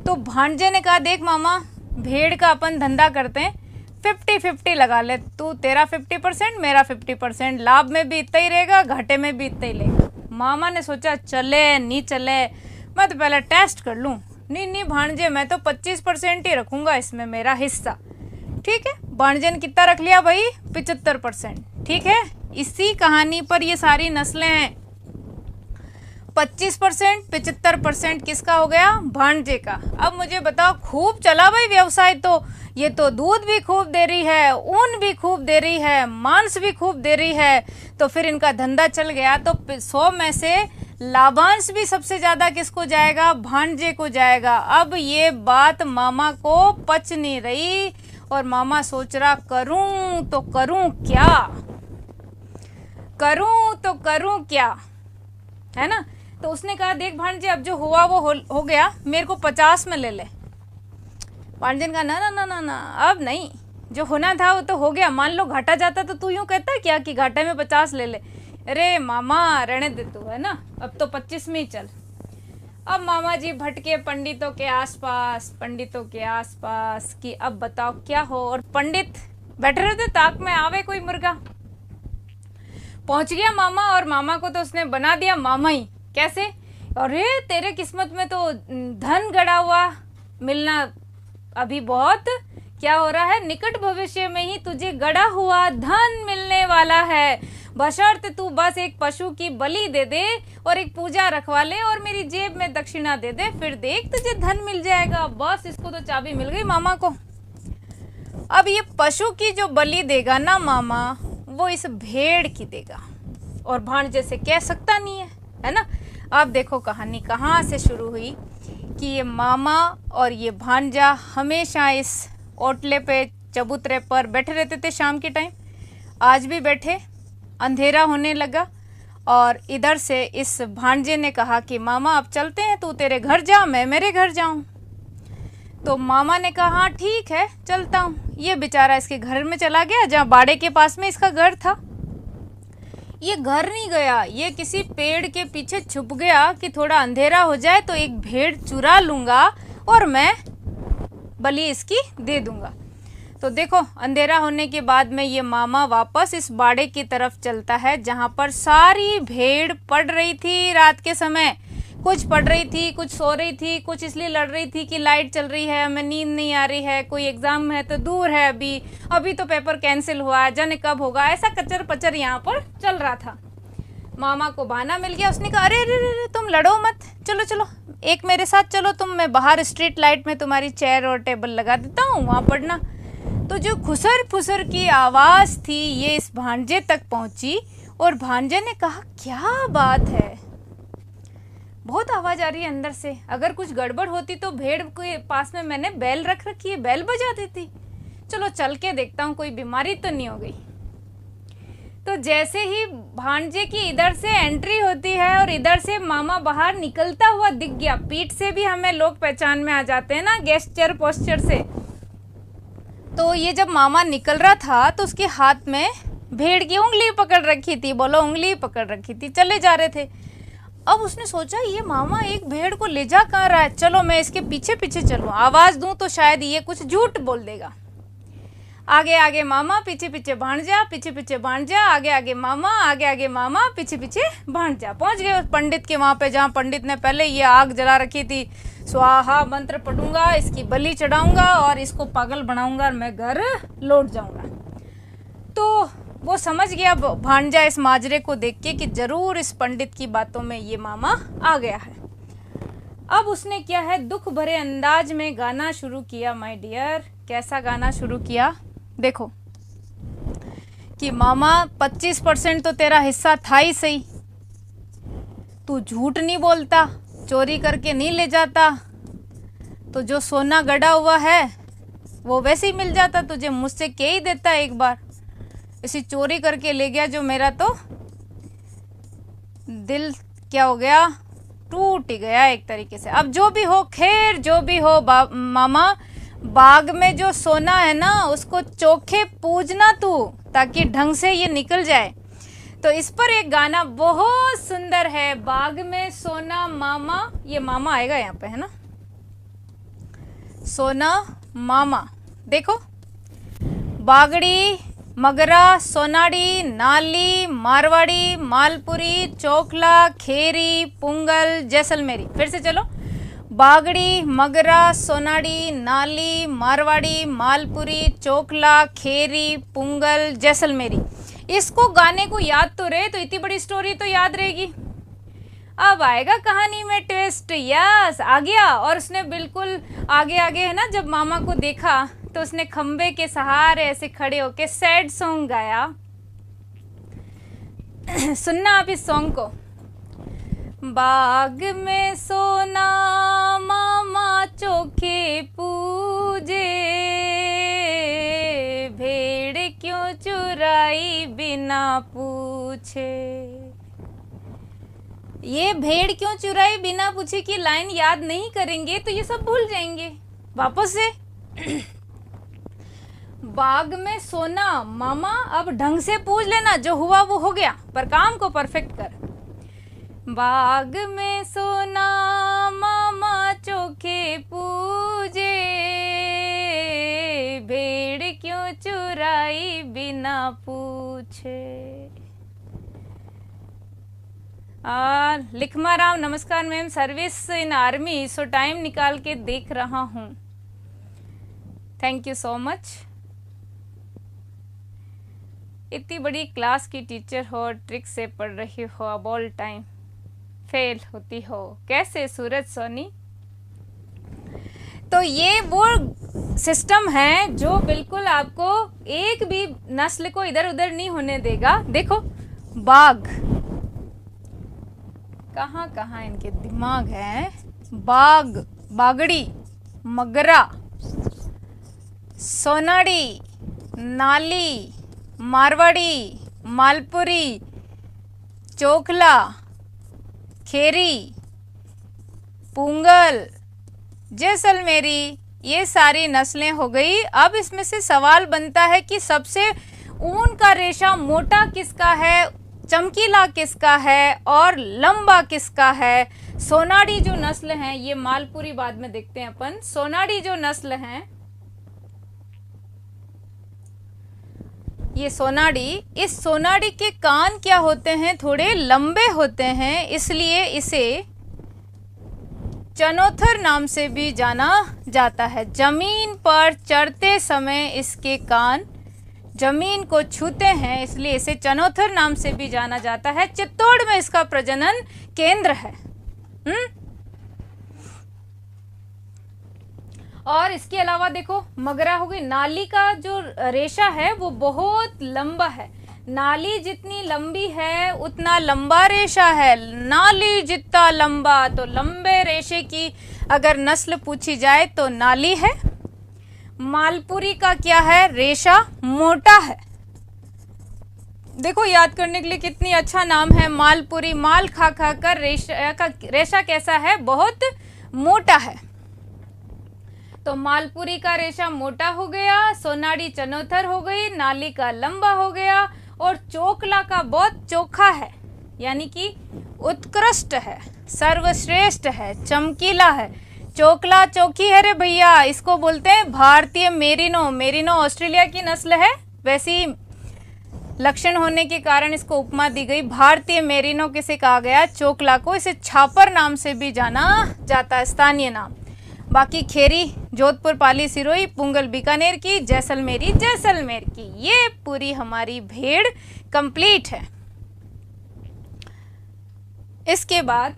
तो भांजे ने कहा देख मामा, भेड़ का अपन धंधा करते हैं, 50-50 लगा ले, तू तेरा 50% मेरा 50%, लाभ में भी इतना ही रहेगा, घाटे में भी इतना ही लेगा। मामा ने सोचा चले नहीं चले, मैं तो पहले टेस्ट कर लूँ। नहीं भांजे, मैं तो 25% ही रखूँगा इसमें मेरा हिस्सा। ठीक है, भांजे ने कितना रख लिया भाई? 75%। ठीक है, इसी कहानी पर ये सारी नस्लें हैं। 25%, 75% किसका हो गया? भांजे का। अब मुझे बताओ, खूब चला भाई व्यवसाय, तो ये तो दूध भी खूब दे रही है, ऊन भी खूब दे रही है, मांस भी खूब दे रही है, तो फिर इनका धंधा चल गया। तो 100 में से लाभांश भी सबसे ज्यादा किसको जाएगा? भांजे को जाएगा। अब ये बात मामा को पच नहीं रही और मामा सोच रहा करूं तो करूं क्या, है ना। तो उसने कहा देख भांजे, अब जो हुआ वो हो गया, मेरे को 50 में ले ले। भांजे ने कहा ना ना ना ना ना, अब नहीं, जो होना था वो तो हो गया। मान लो घाटा जाता तो तू यूं कहता क्या कि घाटे में 50 ले ले। अरे मामा रहने दे तू, है ना, अब तो 25 में ही चल। अब मामा जी भटके पंडितों के आसपास, पंडितों के आसपास कि अब बताओ क्या हो। और पंडित बैठे रहते ताक में, आवे कोई मुर्गा। पहुंच गया मामा, और मामा को तो उसने बना दिया मामा ही। कैसे? अरे तेरे किस्मत में तो धन गड़ा हुआ मिलना अभी बहुत, क्या हो रहा है, निकट भविष्य में ही तुझे गड़ा हुआ धन मिलने वाला है। बशर्ते तू बस एक पशु की बलि दे दे और एक पूजा रखवा ले और मेरी जेब में दक्षिणा दे दे, फिर देख तुझे धन मिल जाएगा। बस इसको तो चाबी मिल गई मामा को। अब ये पशु की जो बलि देगा ना मामा, वो इस भेड़ की देगा, और भांजे से कह सकता नहीं है ना। अब देखो कहानी कहाँ से शुरू हुई कि ये मामा और ये भांजा हमेशा इस ओटले पे, चबूतरे पर बैठे रहते थे शाम के टाइम। आज भी बैठे, अंधेरा होने लगा और इधर से इस भांजे ने कहा कि मामा अब चलते हैं, तू तेरे घर जा, मैं मेरे घर जाऊं। तो मामा ने कहा हाँ ठीक है चलता हूँ। ये बेचारा इसके घर में चला गया, जहाँ बाड़े के पास में इसका घर था। ये घर नहीं गया, ये किसी पेड़ के पीछे छुप गया कि थोड़ा अंधेरा हो जाए तो एक भेड़ चुरा लूँगा और मैं बलि इसकी दे दूँगा। तो देखो अंधेरा होने के बाद में ये मामा वापस इस बाड़े की तरफ चलता है, जहाँ पर सारी भेड़ पड़ रही थी रात के समय। कुछ पढ़ रही थी, कुछ सो रही थी, कुछ इसलिए लड़ रही थी कि लाइट चल रही है, हमें नींद नहीं आ रही है, कोई एग्जाम है तो दूर है, अभी तो पेपर कैंसिल हुआ है, जाने कब होगा, ऐसा कचर पचर यहाँ पर चल रहा था। मामा को बहाना मिल गया, उसने कहा अरे अरे अरे तुम लड़ो मत, चलो चलो एक मेरे साथ चलो तुम, मैं बाहर स्ट्रीट लाइट में तुम्हारी चेयर और टेबल लगा देता हूँ, वहाँ पढ़ना। तो जो खुसर फुसर की आवाज़ थी ये इस भांजे तक पहुँची और भांजे ने कहा क्या बात है, बहुत आवाज़ आ रही है अंदर से। अगर कुछ गड़बड़ होती तो भेड़ के पास में मैंने बैल रख रखी है, बैल बजा देती। चलो चल के देखता हूँ कोई बीमारी तो नहीं हो गई। तो जैसे ही भांजे की इधर से एंट्री होती है और इधर से मामा बाहर निकलता हुआ दिख गया। पीठ से भी हमें लोग पहचान में आ जाते हैं ना, गेस्चर पोस्चर से। तो ये जब मामा निकल रहा था तो उसके हाथ में भेड़ की उंगली पकड़ रखी थी, बोलो उंगली पकड़ रखी थी, चले जा रहे थे। अब उसने सोचा ये मामा एक भेड़ को ले जा कहाँ रहा है, चलो मैं इसके पीछे पीछे चलूँ, आवाज़ दूँ तो शायद ये कुछ झूठ बोल देगा। आगे आगे मामा, पीछे पीछे भांजा, पीछे पीछे भांजा, आगे आगे मामा, आगे आगे मामा, पीछे पीछे भांजा। पहुँच गए उस पंडित के वहाँ पे जहाँ पंडित ने पहले ये आग जला रखी थी। स्वाहा मंत्र पढ़ूंगा, इसकी बलि चढ़ाऊंगा और इसको पागल बनाऊंगा और मैं घर लौट जाऊंगा। तो वो समझ गया भांजा इस माजरे को देख के कि जरूर इस पंडित की बातों में ये मामा आ गया है। अब उसने क्या है, दुख भरे अंदाज में गाना शुरू किया। माय डियर, कैसा गाना शुरू किया देखो कि मामा 25% तो तेरा हिस्सा था ही सही, तू झूठ नहीं बोलता, चोरी करके नहीं ले जाता, तो जो सोना गड़ा हुआ है वो वैसे ही मिल जाता तुझे, मुझसे कह ही देता एक बार। इसी चोरी करके ले गया जो मेरा तो दिल क्या हो गया, टूट गया एक तरीके से। अब जो भी हो, खैर जो भी हो मामा, बाग में जो सोना है ना उसको चोखे पूजना तू, ताकि ढंग से ये निकल जाए। तो इस पर एक गाना बहुत सुंदर है, बाग में सोना मामा, ये मामा आएगा यहाँ पे है ना, सोना मामा। देखो बागड़ी, मगरा, सोनाड़ी, नाली, मारवाड़ी, मालपुरी, चोखला, खेरी, पुंगल, जैसलमेरी। फिर से चलो, बागड़ी, मगरा, सोनाड़ी, नाली, मारवाड़ी, मालपुरी, चोखला, खेरी, पुंगल, जैसलमेरी। इसको गाने को याद तो रहे, तो इतनी बड़ी स्टोरी तो याद रहेगी। अब आएगा कहानी में ट्विस्ट। यस, आ गया। और उसने बिल्कुल आगे आगे है ना, जब मामा को देखा तो उसने खंबे के सहारे ऐसे खड़े होके सैड सॉन्ग गाया। सुनना आप इस सॉन्ग को। बाग में सोना मामा चोखे पूजे, भेड़ क्यों चुराई बिना पूछे। ये भेड़ क्यों चुराई बिना पूछे की लाइन याद नहीं करेंगे तो ये सब भूल जाएंगे वापस से। बाग में सोना मामा, अब ढंग से पूछ लेना, जो हुआ वो हो गया, पर काम को परफेक्ट कर। बाग में सोना मामा चोखे पूजे, भेड़ क्यों चुराई बिना पूछे। लिखमा राम, नमस्कार ma'am, service in army, so time निकाल के देख रहा हूँ, थैंक यू सो मच। इतनी बड़ी क्लास की टीचर हो, ट्रिक से पढ़ रही हो, अब ऑल टाइम फेल होती हो कैसे सूरज सोनी। तो ये वो सिस्टम है जो बिल्कुल आपको एक भी नस्ल को इधर उधर नहीं होने देगा। देखो बाघ, कहाँ कहाँ इनके दिमाग है। बाघ, बागड़ी, मगरा, सोनाड़ी, नाली, मारवाड़ी, मालपुरी, चोखला, खेरी, पुंगल, जैसलमेरी, ये सारी नस्लें हो गई। अब इसमें से सवाल बनता है कि सबसे ऊन का रेशा मोटा किसका है, चमकीला किसका है और लंबा किसका है। सोनाड़ी जो नस्ल हैं, ये मालपुरी बाद में देखते हैं अपन। सोनाड़ी जो नस्ल हैं, ये सोनाड़ी, इस सोनाड़ी के कान क्या होते हैं, थोड़े लंबे होते हैं, इसलिए इसे चनोथर नाम से भी जाना जाता है। जमीन पर चढ़ते समय इसके कान जमीन को छूते हैं, इसलिए इसे चनोथर नाम से भी जाना जाता है। चित्तौड़ में इसका प्रजनन केंद्र है। और इसके अलावा देखो मगरा हो गई। नाली का जो रेशा है वो बहुत लंबा है, नाली जितनी लंबी है उतना लंबा रेशा है। नाली जितना लंबा, तो लंबे रेशे की अगर नस्ल पूछी जाए तो नाली है। मालपुरी का क्या है, रेशा मोटा है। देखो याद करने के लिए कितनी अच्छा नाम है मालपुरी, माल खा खा कर रेशा कैसा है, बहुत मोटा है। तो मालपुरी का रेशा मोटा हो गया, सोनाड़ी चनोथर हो गई, नाली का लंबा हो गया, और चोखला का बहुत चोखा है, यानी कि उत्कृष्ट है, सर्वश्रेष्ठ है, चमकीला है। चोखला चोखी है रे भैया, इसको बोलते हैं भारतीय मेरिनो। मेरिनो ऑस्ट्रेलिया की नस्ल है, वैसी लक्षण होने के कारण इसको उपमा दी गई। भारतीय मेरिनो किसे कहा गया, चोखला को। इसे छापर नाम से भी जाना जाता है, स्थानीय नाम। बाकी खेरी जोधपुर, पाली सिरोही, पुंगल बीकानेर की, जैसलमेरी जैसलमेर की। ये पूरी हमारी भेड़ कंप्लीट है। इसके बाद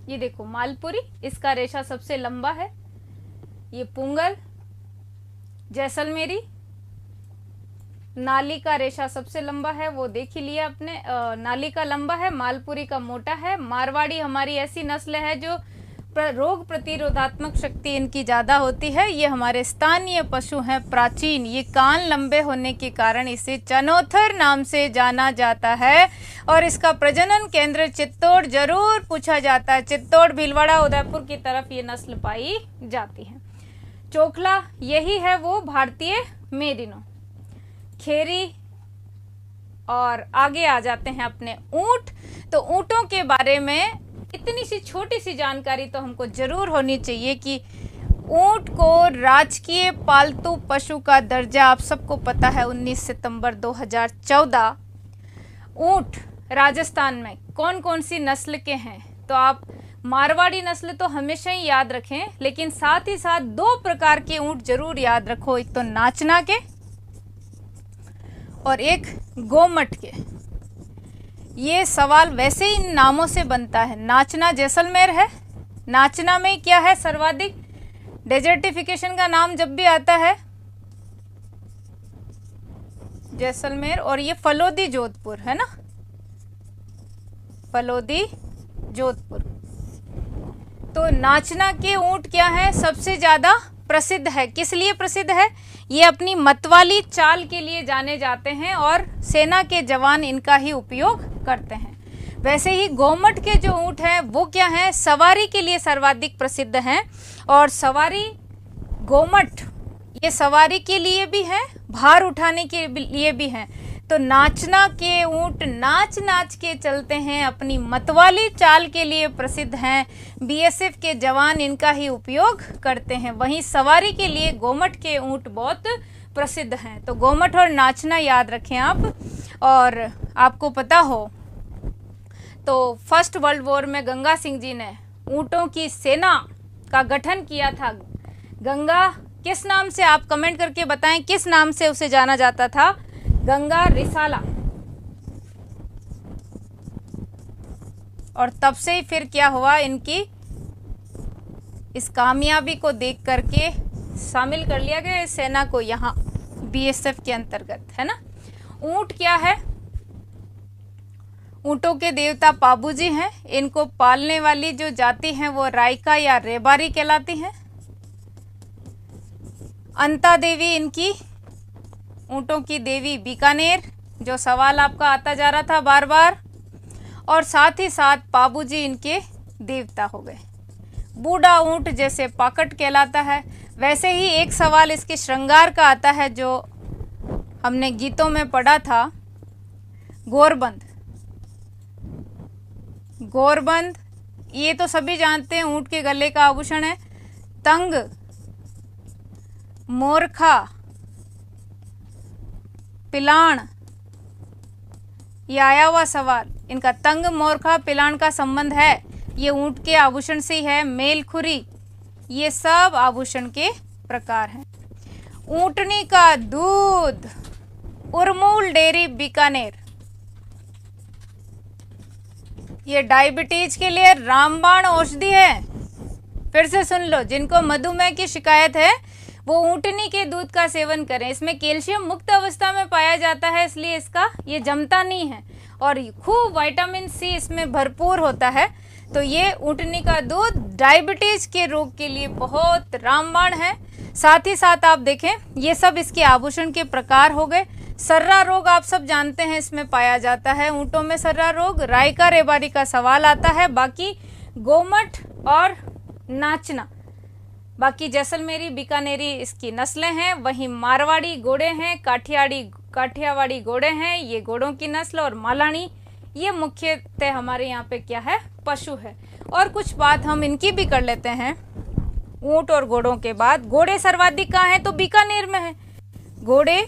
ये देखो मालपुरी, इसका रेशा सबसे लंबा है। ये पुंगल, जैसलमेरी, नाली का रेशा सबसे लंबा है, वो देख ही लिया अपने। नाली का लंबा है, मालपुरी का मोटा है। मारवाड़ी हमारी ऐसी नस्ल है जो रोग प्रतिरोधात्मक शक्ति इनकी ज़्यादा होती है। ये हमारे स्थानीय पशु हैं, प्राचीन। ये कान लंबे होने के कारण इसे चनोथर नाम से जाना जाता है। और इसका प्रजनन केंद्र चित्तौड़ जरूर पूछा जाता है। चित्तौड़, भीलवाड़ा, उदयपुर की तरफ ये नस्ल पाई जाती है। चोखला यही है वो भारतीय मेरिनो। खेरी, और आगे आ जाते हैं अपने ऊंट। तो ऊंटों के बारे में इतनी सी छोटी सी जानकारी तो हमको जरूर होनी चाहिए कि ऊंट को राजकीय पालतू पशु का दर्जा आप सबको पता है। 19 सितंबर 2014 ऊंट राजस्थान में कौन कौन सी नस्ल के हैं, तो आप मारवाड़ी नस्ल तो हमेशा ही याद रखें, लेकिन साथ ही साथ 2 प्रकार के ऊंट जरूर याद रखो, एक तो नाचना के और एक गोमट के। ये सवाल वैसे ही इन नामों से बनता है। नाचना जैसलमेर है, नाचना में क्या है सर्वाधिक डेजर्टिफिकेशन का नाम जब भी आता है जैसलमेर। और ये फलोदी जोधपुर है ना, फलोदी जोधपुर। तो नाचना के ऊंट क्या है, सबसे ज्यादा प्रसिद्ध है। किस लिए प्रसिद्ध है? ये अपनी मतवाली चाल के लिए जाने जाते हैं और सेना के जवान इनका ही उपयोग करते हैं। वैसे ही गोमट के जो ऊँट हैं वो क्या हैं? सवारी के लिए सर्वाधिक प्रसिद्ध हैं। और सवारी गोमट ये सवारी के लिए भी हैं, भार उठाने के लिए भी हैं। तो नाचना के ऊँट नाच नाच के चलते हैं, अपनी मतवाली चाल के लिए प्रसिद्ध हैं। बीएसएफ के जवान इनका ही उपयोग करते हैं। वहीं सवारी के लिए गोमट के ऊँट बहुत प्रसिद्ध हैं। तो गोमट और नाचना याद रखें आप। और आपको पता हो तो फर्स्ट वर्ल्ड वॉर में गंगा सिंह जी ने ऊँटों की सेना का गठन किया था। गंगा किस नाम से, आप कमेंट करके बताएं किस नाम से उसे जाना जाता था? गंगा रिसाला। और तब से ही फिर क्या हुआ, इनकी इस कामयाबी को देख करके शामिल कर लिया गया इस सेना को यहाँ बीएसएफ के अंतर्गत, है ना। ऊंट क्या है? ऊंटों के देवता पाबू जी हैं। इनको पालने वाली जो जाति है वो रायका या रेबारी कहलाती है। अंता देवी इनकी ऊंटों की देवी बीकानेर, जो सवाल आपका आता जा रहा था बार बार। और साथ ही साथ पाबू जी इनके देवता हो गए। बूढ़ा ऊंट जैसे पाकट कहलाता है। वैसे ही एक सवाल इसके श्रृंगार का आता है जो हमने गीतों में पढ़ा था, गोरबंद। गोरबंद ये तो सभी जानते हैं, ऊंट के गले का आभूषण है। तंग, मोरखा, पिलाण, ये आया हुआ सवाल। इनका तंग, मोरखा, पिलाण का संबंध है, ये ऊंट के आभूषण से ही है। मेलखुरी, ये सब आभूषण के प्रकार हैं। ऊंटनी का दूध, उर्मूल डेयरी बीकानेर, ये डायबिटीज के लिए रामबाण औषधि है। फिर से सुन लो, जिनको मधुमेह की शिकायत है वो ऊंटनी के दूध का सेवन करें। इसमें कैल्शियम मुक्त अवस्था में पाया जाता है, इसलिए इसका ये जमता नहीं है और खूब विटामिन सी इसमें भरपूर होता है। तो ये ऊंटनी का दूध डायबिटीज के रोग के लिए बहुत रामबाण है। साथ ही साथ आप देखें, ये सब इसके आभूषण के प्रकार हो गए। सर्रा रोग आप सब जानते हैं इसमें पाया जाता है, ऊंटों में सर्रा रोग। रायका रेबारी का सवाल आता है। बाकी गोमट और नाचना, बाकी जैसलमेरी, बीकानेरी इसकी नस्लें हैं। वहीं मारवाड़ी घोड़े हैं, काठियावाड़ी घोड़े हैं, ये घोड़ों की नस्ल। और मालानी, ये मुख्यतः हमारे यहाँ पे क्या है, पशु है। और कुछ बात हम इनकी भी कर लेते हैं। ऊंट और घोड़ों के बाद घोड़े सर्वाधिक कहाँ हैं? तो बीकानेर में है। घोड़े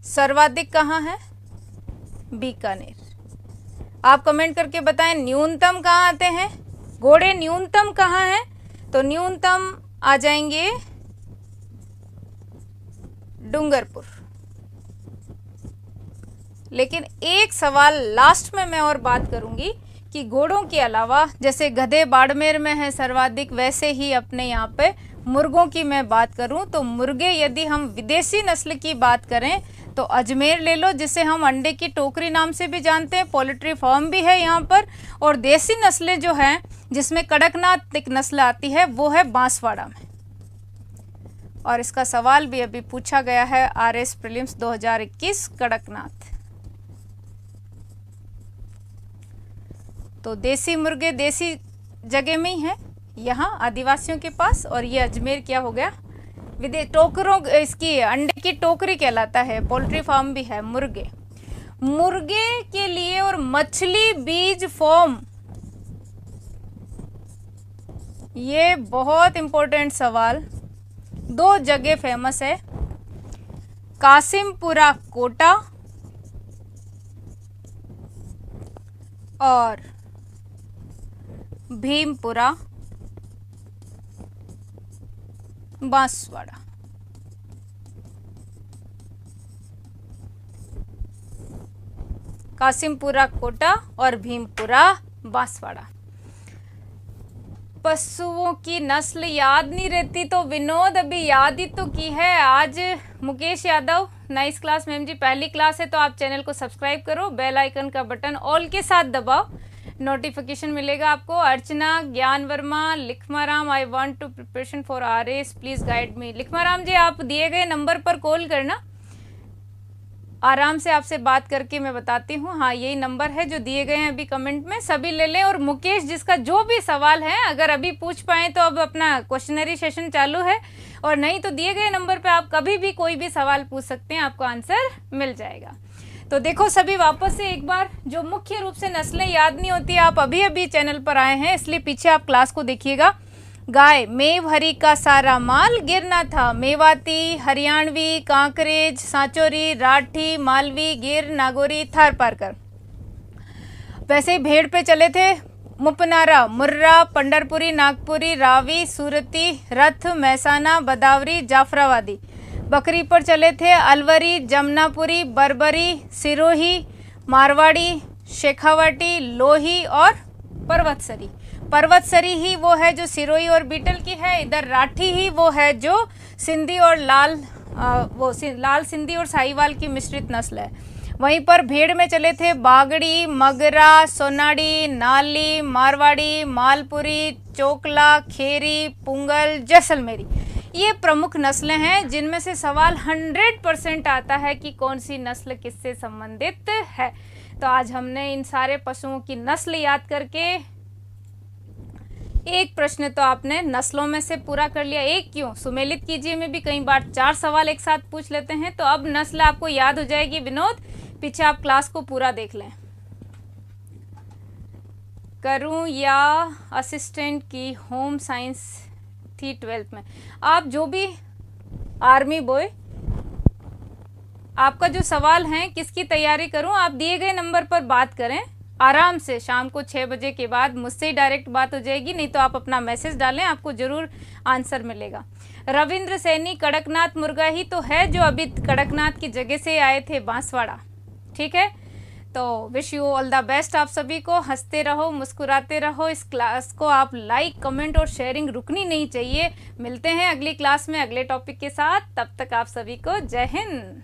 सर्वाधिक कहाँ है? बीकानेर। आप कमेंट करके बताएं न्यूनतम कहाँ आते हैं? घोड़े न्यूनतम कहाँ हैं? तो न्यूनतम आ जाएंगे डूंगरपुर। लेकिन एक सवाल लास्ट में मैं और बात करूंगी कि घोड़ों के अलावा जैसे गधे बाड़मेर में है सर्वाधिक, वैसे ही अपने यहाँ पे मुर्गों की मैं बात करूं तो मुर्गे, यदि हम विदेशी नस्ल की बात करें तो अजमेर ले लो, जिसे हम अंडे की टोकरी नाम से भी जानते हैं। पोल्ट्री फार्म भी है यहाँ पर। और देसी नस्लें जो हैं जिसमें कड़कनाथ एक नस्ल आती है वो है बांसवाड़ा में। और इसका सवाल भी अभी पूछा गया है आरएस प्रीलिम्स 2021 कड़कनाथ। तो देसी मुर्गे देसी जगह में ही हैं, यहाँ आदिवासियों के पास। और ये अजमेर क्या हो गया, विदेश टोकरों, इसकी अंडे की टोकरी कहलाता है। पोल्ट्री फार्म भी है। मुर्गे के लिए और मछली बीज फॉर्म, ये बहुत इंपॉर्टेंट सवाल। 2 जगह फेमस है, कासिमपुरा कोटा और भीमपुरा बांसवाड़ा। कासिमपुरा कोटा और भीमपुरा बांसवाड़ा। पशुओं की नस्ल याद नहीं रहती तो विनोद अभी याद ही तो की है आज। Mukesh Yadav, nice class ma'am ji, पहली क्लास है तो आप चैनल को सब्सक्राइब करो, बेल आइकन का बटन ऑल के साथ दबाओ, नोटिफिकेशन मिलेगा आपको। Archana, Gyan Verma, Likhmaram, I want to preparation for RS, please guide me. Likhmaram ji, आप दिए गए नंबर पर कॉल करना, आराम से आपसे बात करके मैं बताती हूँ। हाँ, यही नंबर है जो दिए गए हैं अभी कमेंट में, सभी ले लें। और मुकेश, जिसका जो भी सवाल है, अगर अभी पूछ पाए तो अब अपना क्वेश्चनरी सेशन चालू है, और नहीं तो दिए गए नंबर पे आप कभी भी कोई भी सवाल पूछ सकते हैं, आपको आंसर मिल जाएगा। तो देखो सभी, वापस से एक बार, जो मुख्य रूप से नस्लें याद नहीं होती, आप अभी अभी चैनल पर आए हैं इसलिए पीछे आप क्लास को देखिएगा। गाय, मेव हरी का सारा माल गिरना था, मेवाती, हरियाणवी, कांकरेज, सांचोरी, राठी, मालवी, गिर, नागौरी, थार पारकर। वैसे ही भेड़ पे चले थे, मुपनारा, मुर्रा, पंडरपुरी, नागपुरी, रावी, सूरती, रथ, महसाना, बदावरी, जाफराबादी। बकरी पर चले थे अलवरी, जमनापुरी, बरबरी, सिरोही, मारवाड़ी, शेखावाटी, लोही और पर्वतसरी। पर्वतसरी ही वो है जो सिरोही और बीटल की है। इधर राठी ही वो है जो सिंधी और लाल सिंधी और साहिवाल की मिश्रित नस्ल है। वहीं पर भेड़ में चले थे बागड़ी, मगरा, सोनाड़ी, नाली, मारवाड़ी, मालपुरी, चोकला, खेरी, पुंगल, जैसलमेरी। ये प्रमुख नस्लें हैं जिनमें से सवाल 100% आता है कि कौन सी नस्ल किससे संबंधित है। तो आज हमने इन सारे पशुओं की नस्ल याद करके एक प्रश्न तो आपने नस्लों में से पूरा कर लिया। एक क्यों, सुमेलित कीजिए में भी कई बार 4 सवाल एक साथ पूछ लेते हैं, तो अब नस्ल आपको याद हो जाएगी। विनोद, पीछे आप क्लास को पूरा देख लें। करूं या असिस्टेंट की होम साइंस थी 12th में। आप जो भी आर्मी बॉय, आपका जो सवाल है किसकी तैयारी करूं, आप दिए गए नंबर पर बात करें आराम से। शाम को 6 बजे के बाद मुझसे ही डायरेक्ट बात हो जाएगी, नहीं तो आप अपना मैसेज डालें, आपको जरूर आंसर मिलेगा। रविंद्र सैनी, कड़कनाथ मुर्गा ही तो है जो अभी कड़कनाथ की जगह से आए थे बांसवाड़ा। ठीक है, तो wish you all the best. आप सभी को हंसते रहो, मुस्कुराते रहो। इस क्लास को आप लाइक, कमेंट और शेयरिंग रुकनी नहीं चाहिए। मिलते हैं अगली क्लास में अगले टॉपिक के साथ, तब तक आप सभी को जय हिंद।